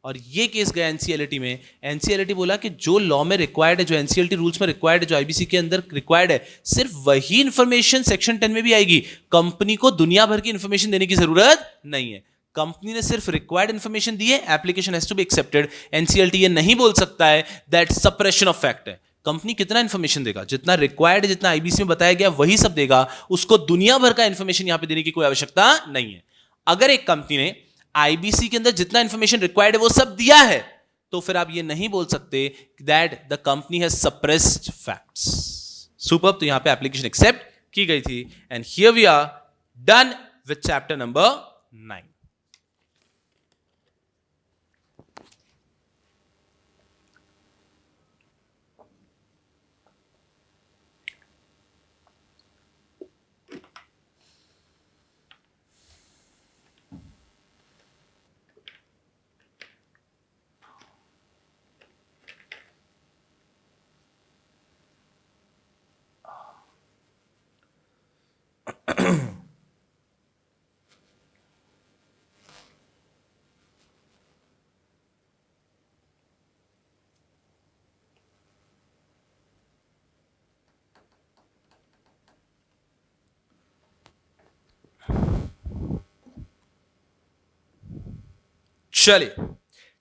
और ये केस गया एनसीएलटी में. एनसीएलटी बोला कि जो लॉ में रिक्वायर्ड है, जो एनसीएलटी रूल्स में रिक्वायर्ड है, जो आईबीसी के अंदर रिक्वायर्ड है, सिर्फ वही इंफॉर्मेशन सेक्शन 10 में भी आएगी. कंपनी को दुनिया भर की इंफॉर्मेशन देने की जरूरत नहीं है. कंपनी ने सिर्फ रिक्वायर्ड इंफॉर्मेशन दी है, application has to be accepted. NCLT ये नहीं बोल सकता है दैट सप्रेशन ऑफ फैक्ट है. कंपनी कितना इंफॉर्मेशन देगा? जितना रिक्वायर्ड है, जितना आईबीसी में बताया गया वही सब देगा. उसको दुनिया भर का इंफॉर्मेशन यहां पे देने की कोई आवश्यकता नहीं है. अगर एक कंपनी ने आईबीसी के अंदर जितना इंफॉर्मेशन रिक्वायर्ड है वो सब दिया है, तो फिर आप ये नहीं बोल सकते that the company has suppressed facts. Super. तो यहां पे एप्लीकेशन एक्सेप्ट की गई थी and here we are done with chapter number 9। चलिए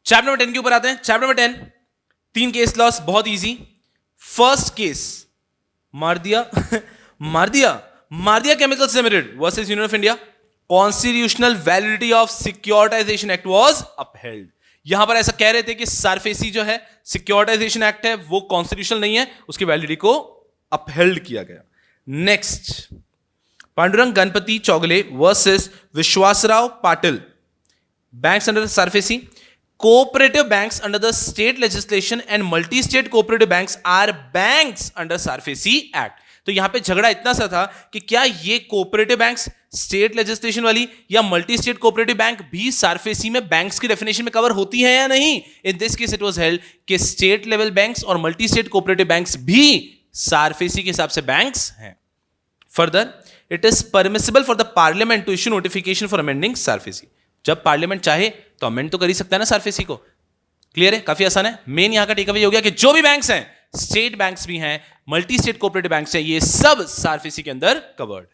चैप्टर नंबर 10 के ऊपर आते हैं। चैप्टर नंबर 10, 3 केस लॉस, बहुत easy. First case, Mardia Mardia chemicals limited versus union of India. Constitutional validity of securitisation act was upheld. यहां पर ऐसा कह रहे थे कि सारफेसी जो है सिक्योरिटाइजेशन एक्ट है वो कॉन्स्टिट्यूशनल नहीं है, उसकी वैलिडिटी को अपहेल्ड किया गया। Next, Pandurang Ganpati Chougule versus Vishwasrao Patil, banks under the SARFAESI, cooperative banks under the state legislation and multi-state cooperative banks are banks under SARFAESI Act। तो यहां पे झगड़ा इतना सा था कि क्या ये कोऑपरेटिव बैंक्स स्टेट लेजिस्लेशन वाली या मल्टी स्टेट कोऑपरेटिव बैंक भी सारफेसी में बैंक्स की डेफिनेशन में कवर होती है या नहीं। In this case it was held कि स्टेट लेवल बैंक्स और मल्टी स्टेट कोऑपरेटिव बैंक्स भी सारफेसी के हिसाब से बैंक्स हैं। Further, it is permissible for the Parliament to issue notification for amending SARFAESI. जब पार्लियामेंट चाहे तो अमेंड तो कर ही सकता है ना सारफेसी को। क्लियर है, काफी आसान है। मेन यहां का टेकअवे हो गया कि जो भी बैंक्स हैं, स्टेट बैंक्स भी हैं, मल्टी स्टेट कोऑपरेटिव बैंक्स हैं, ये सब सारफेसी के अंदर कवर्ड।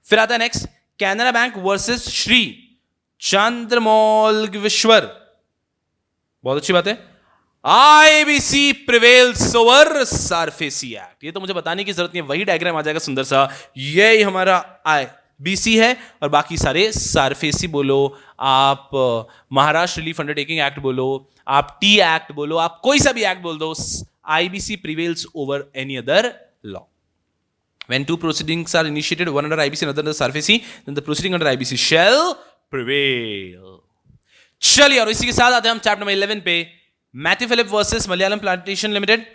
फिर आता है next, Canara bank versus Shri Chandramouleshwar. बहुत अच्छी बात है। IBC prevails over SARFAESI act. ये तो मुझे बताने की जरूरत नहीं है, वही डायग्राम आ जाएगा सुंदर सा। यही हमारा बीसी है और बाकी सारे सारफेसी बोलो, आप महाराष्ट्र रिलीफ अंडरटेकिंग एक्ट बोलो, आप टी एक्ट बोलो, आप कोई सा भी एक्ट बोल दो, IBC prevails over any other law. When two proceedings are initiated, one under IBC and another under SARFAESI, then the proceeding under IBC shall prevail। चलिए, और इसी के साथ आते हैं हम चैप्टर नंबर 11 पे, Mathew Philip versus Malayalam plantation limited,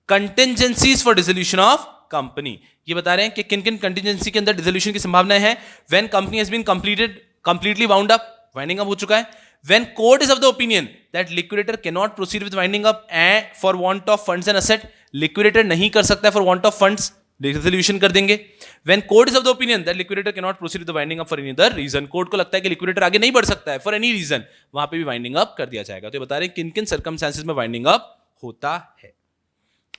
contingencies for dissolution of company. ये बता रहे हैं कि किन किन कंटिजेंसी के अंदर डिसोल्यूशन की संभावनाएं हैं। When company has been completely wound up, winding up हो चुका है। When court is of the opinion that liquidator can not proceed with winding up and for want of funds and asset, liquidator नहीं कर सकता है for want of funds, dissolution कर देंगे। When court is of the opinion that liquidator can not proceed with winding up for any other reason, court को लगता है कि लिक्विडेटर आगे नहीं बढ़ सकता है फॉर एनी रीजन, वहां पे भी वाइंडिंग अप कर दिया जाएगा। तो ये बता रहे हैं किन किन सर्कमस्टेंसेस में वाइंडिंग अप होता है।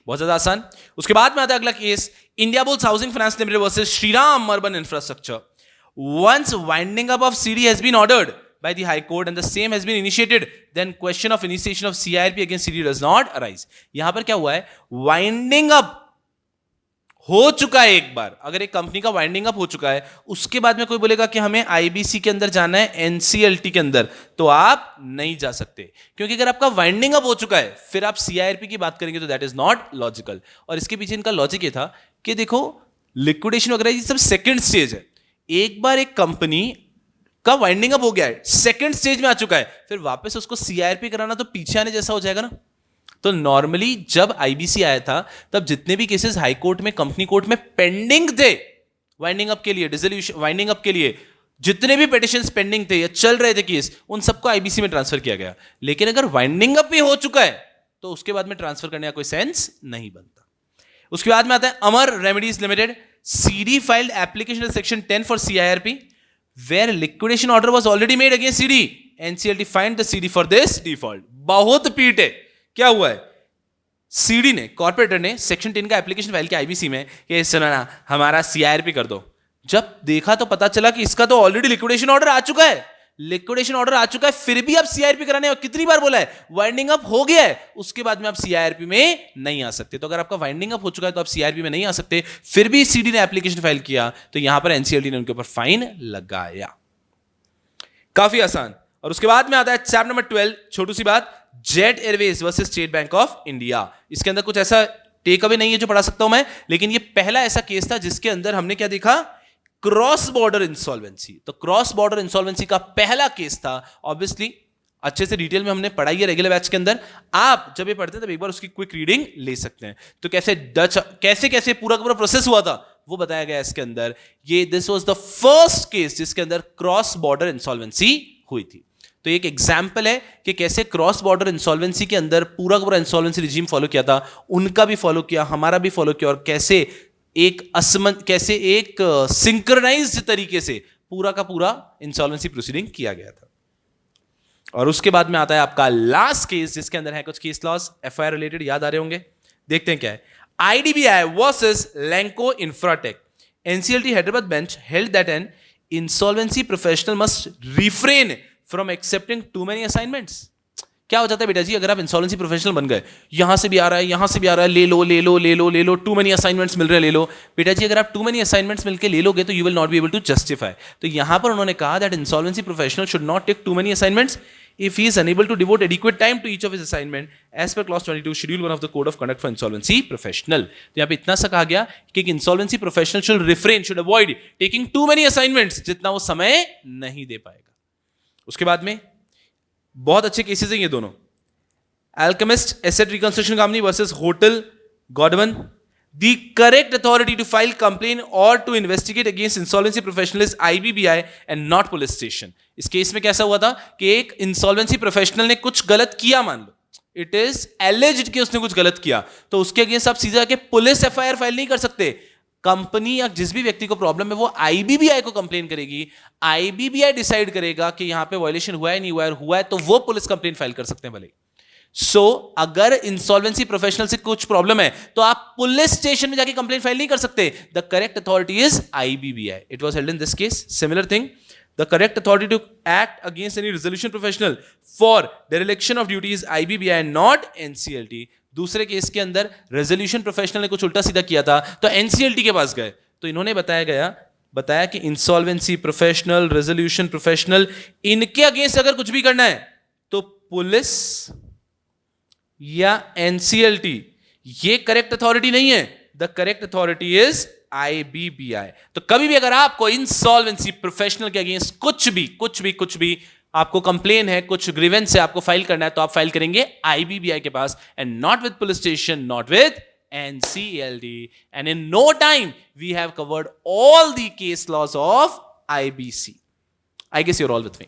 बहुत ज्यादा आसान। उसके बाद में आता है अगला case, Indiabulls housing finance limited versus Shriram urban infrastructure. Once winding up of CD has been ordered by the high court and the same has been initiated, then question of initiation of CIRP against CD does not arise। यहां पर क्या हुआ है, वाइंडिंग अप हो चुका है एक बार। अगर एक कंपनी का वाइंडिंग अप हो चुका है, उसके बाद में कोई बोलेगा कि हमें आईबीसी के अंदर जाना है एनसीएलटी के अंदर, तो आप नहीं जा सकते, क्योंकि अगर आपका वाइंडिंग अप हो चुका है फिर आप सीआईआरपी की बात करेंगे तो दैट इज नॉट लॉजिकल। और इसके पीछे इनका लॉजिक ये था कि देखो, लिक्विडेशन वगैरह ये सब सेकेंड स्टेज है। एक बार एक कंपनी का वाइंडिंग अप हो गया है, सेकंड स्टेज में आ चुका है, फिर वापस उसको सीआईआरपी कराना तो पीछे आने जैसा हो जाएगा ना। तो नॉर्मली जब आईबीसी आया था तब जितने भी केसेस हाई कोर्ट में, कंपनी कोर्ट में पेंडिंग थे वाइंडिंग अप के लिए, डिसोल्यूशन वाइंडिंग अप के लिए जितने भी पिटिशंस पेंडिंग थे या चल रहे थे केस, उन सबको आईबीसी में ट्रांसफर किया गया। लेकिन अगर वाइंडिंग अप भी हो चुका है तो उसके बाद में ट्रांसफर करने का कोई सेंस नहीं बनता। उसके बाद में आता है Amar remedies limited, CD filed application section 10 for CIRP where liquidation order was already made against CD, NCLT fined the CD for this default। बहुत पीट है। क्या हुआ है, CD ने, कॉर्पोरेटर ने सेक्शन 10 का एप्लीकेशन फाइल किया आईबीसी में कि सुना ना हमारा सीआईआरपी कर दो। जब देखा तो पता चला कि इसका तो ऑलरेडी लिक्विडेशन ऑर्डर आ चुका है, लिक्विडेशन ऑर्डर आ चुका है, फिर भी आप सीआईआरपी कराने, और कितनी बार बोला है वाइंडिंग अप हो गया है, उसके बाद में आप सीआईआरपी में नहीं आ सकते। तो अगर आपका वाइंडिंग अप हो चुका है तो आप सीआईआरपी में नहीं आ सकते, फिर भी सीडी ने एप्लीकेशन फाइल किया तो यहां पर एनसीएलटी ने उनके ऊपर फाइन लगाया। काफी आसान। और उसके बाद में आता है चैप्टर नंबर 12, छोटी सी बात, jet Airways versus state bank of India. इसके अंदर कुछ ऐसा टेक अवे नहीं है जो पढ़ा सकता हूं मैं, लेकिन ये पहला ऐसा केस था जिसके अंदर हमने क्या देखा, क्रॉस बॉर्डर इंसॉल्वेंसी। तो क्रॉस बॉर्डर इंसॉल्वेंसी का पहला केस था। ऑब्वियसली अच्छे से डिटेल में हमने पढ़ाई है रेगुलर बैच के अंदर, आप जब ये पढ़ते हैं तब एक बार उसकी क्विक रीडिंग ले सकते हैं। तो कैसे कैसे पूरा का पूरा प्रोसेस हुआ था वो बताया गया इसके अंदर। ये this was the first case जिसके अंदर क्रॉस बॉर्डर इंसॉल्वेंसी हुई थी। तो एक एग्जाम्पल है कि कैसे क्रॉस बॉर्डर इंसॉल्वेंसी के अंदर पूरा का पूरा इंसॉल्वेंसी रिजीम फॉलो किया था, उनका भी फॉलो किया, हमारा भी फॉलो किया, और कैसे एक सिंक्रोनाइज्ड तरीके से पूरा का पूरा इंसॉल्वेंसी प्रोसीडिंग किया गया था। और उसके बाद में आता है आपका लास्ट केस जिसके अंदर है कुछ केस लॉस एफआईआर रिलेटेड, याद आ रहे होंगे। देखते हैं क्या है। IDBI versus Lanco infratech, NCLT Hyderabad bench held that an insolvency professional must refrain from accepting too many assignments. क्या हो जाता है बेटा जी, अगर आप इंसॉल्वेंसी प्रोफेशनल बन गए, यहां से भी आ रहा है, यहां से भी आ रहा है, ले लो ले लो ले लो ले लो, टू मेनी असाइनमेंट्स मिल रहे हैं, ले लो। बेटा जी अगर आप टू मेनी असाइनमेंट्स मिलकर ले लोगे तो you will not be able to justify. तो यहां पर उन्होंने कहा that insolvency professional should not take too many assignments if he is unable to devote adequate time to each of his assignment as per clause 22 schedule 1 of the code of conduct for insolvency professional। तो यहाँ पे इतना सा कहा गया कि insolvency professional should avoid taking too many assignments, जितना वो समय नहीं दे पाएगा। उसके बाद में बहुत अच्छे केसेस हैं ये दोनों, Alchemist Asset Reconstruction Company versus Hotel Godwin। The correct authority to file complaint or to investigate against insolvency professional is IBBI and not police station। इस केस में कैसा हुआ था कि एक इंसॉल्वेंसी प्रोफेशनल ने कुछ गलत किया, मान लो इट इज एलिज्ड कि उसने कुछ गलत किया, तो उसके अगेंस्ट आप सीधा के पुलिस एफआईआर फाइल नहीं कर सकते। कंपनी या जिस भी व्यक्ति को प्रॉब्लम है वो आईबीबीआई को कंप्लेन करेगी, आईबीबीआई डिसाइड करेगा कि यहां पे वायलेशन हुआ है नहीं हुआ है, तो वो पुलिस कंप्लेन फाइल कर सकते हैं भले। अगर इंसॉल्वेंसी प्रोफेशनल से कुछ प्रॉब्लम है तो आप पुलिस स्टेशन में जाके कंप्लेंट फाइल नहीं कर सकते। The correct authority is IBBI. It was held in this case similar thing. The correct authority to act against any resolution professional for dereliction of duty is IBBI and not NCLT। दूसरे केस के अंदर रेजोल्यूशन प्रोफेशनल ने कुछ उल्टा सीधा किया था तो एनसीएलटी के पास गए, तो इन्होंने बताया कि इंसॉल्वेंसी प्रोफेशनल, रेजोल्यूशन प्रोफेशनल, इनके अगेंस्ट अगर कुछ भी करना है तो पुलिस या एनसीएलटी ये करेक्ट अथॉरिटी नहीं है। The correct authority is IBBI. तो कभी भी अगर आपको इंसॉल्वेंसी प्रोफेशनल के अगेंस्ट कुछ भी आपको कंप्लेन है, कुछ ग्रीवेंस है, आपको फाइल करना है, तो आप फाइल करेंगे आईबीबीआई के पास and not with police station, not with NCLT. And in no time we have covered all the case laws of IBC. I guess you're all with me.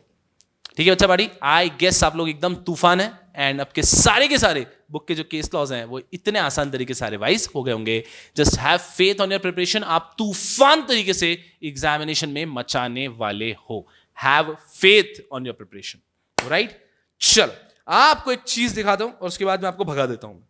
ठीक है बच्चा पार्टी, आई गेस आप लोग एकदम तूफान है एंड आपके सारे के सारे बुक के जो केस लॉज हैं वो इतने आसान तरीके से रिवाइज हो गए होंगे। Just have faith on your preparation. आप तूफान तरीके से एग्जामिनेशन में मचाने वाले हो। Have faith on your preparation, right. चलो आपको एक चीज दिखाता हूं और उसके बाद मैं आपको भगा देता हूं।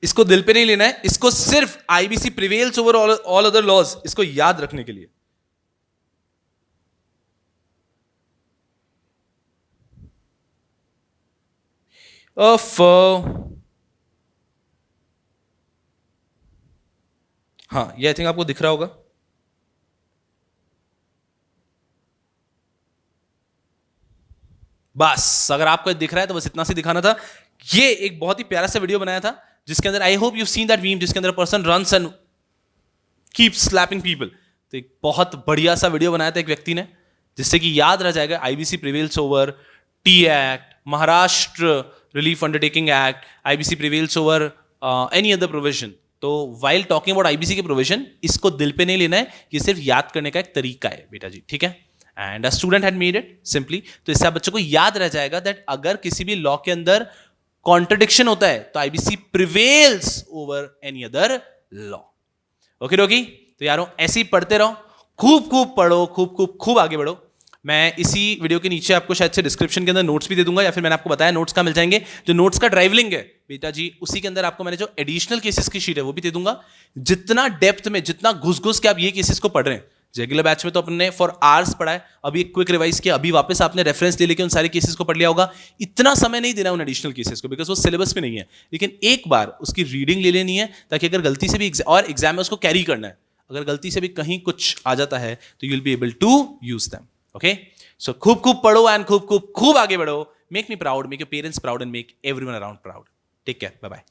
इसको दिल पे नहीं लेना है, इसको सिर्फ IBC prevails over all other laws, इसको याद रखने के लिए। हाँ ये आई थिंक आपको दिख रहा होगा। बस अगर आपको दिख रहा है तो बस इतना से दिखाना था। ये एक बहुत ही प्यारा सा वीडियो बनाया था जिसके अंदर आई hope you seen that meme, जिसके अंदर person runs and keep slapping people. तो एक बहुत बढ़िया सा वीडियो बनाया था एक व्यक्ति ने, जिससे कि याद रह जाएगा IBC prevails over T act, Maharashtra relief undertaking act, IBC prevails over any other provision. तो वाइल टॉकिंग अबाउट आईबीसी के प्रोविजन, इसको दिल पे नहीं लेना है, ये सिर्फ याद करने का एक तरीका है बेटा जी, ठीक है। And a student had made it simply, तो इससे आप बच्चों को याद रह जाएगा दैट अगर किसी भी लॉ के अंदर कॉन्ट्रडिक्शन होता है तो IBC prevails over any other law. Okay रोगी, तो यारों ऐसे ही पढ़ते रहो, खूब खूब पढ़ो, खूब आगे बढ़ो। मैं इसी वीडियो के नीचे आपको शायद से डिस्क्रिप्शन के अंदर नोट्स भी दे दूंगा, या फिर मैंने आपको बताया नोट्स कहाँ मिल जाएंगे, जो नोट्स का ड्राइव लिंक है बेटा जी, उसी के अंदर आपको मैंने जो एडिशनल केसेस की शीट है वो भी दे दूंगा। जितना डेप्थ में, जितना घुस घुस के आप ये केसेस को पढ़ रहे हैं, रेगुलर बैच में तो अपने फॉर आवर्स पढ़ा है, अभी एक क्विक रिवाइज किया, अभी वापस आपने रेफरेंस ले लेके उन सारे केसेस को पढ़ लिया होगा। इतना समय नहीं देना उन एडिशनल केसेस को, बिकॉज वो सिलेबस में नहीं है, लेकिन एक बार उसकी रीडिंग ले लेनी है, ताकि अगर गलती से भी और एग्जाम में उसको कैरी करना है, अगर गलती से भी कहीं कुछ आ जाता है तो you will be able to use them. Okay, so खूब खूब पढ़ो एंड खूब खूब खूब आगे बढ़ो। Make me proud, make your parents proud and make everyone around proud. Take care, bye bye.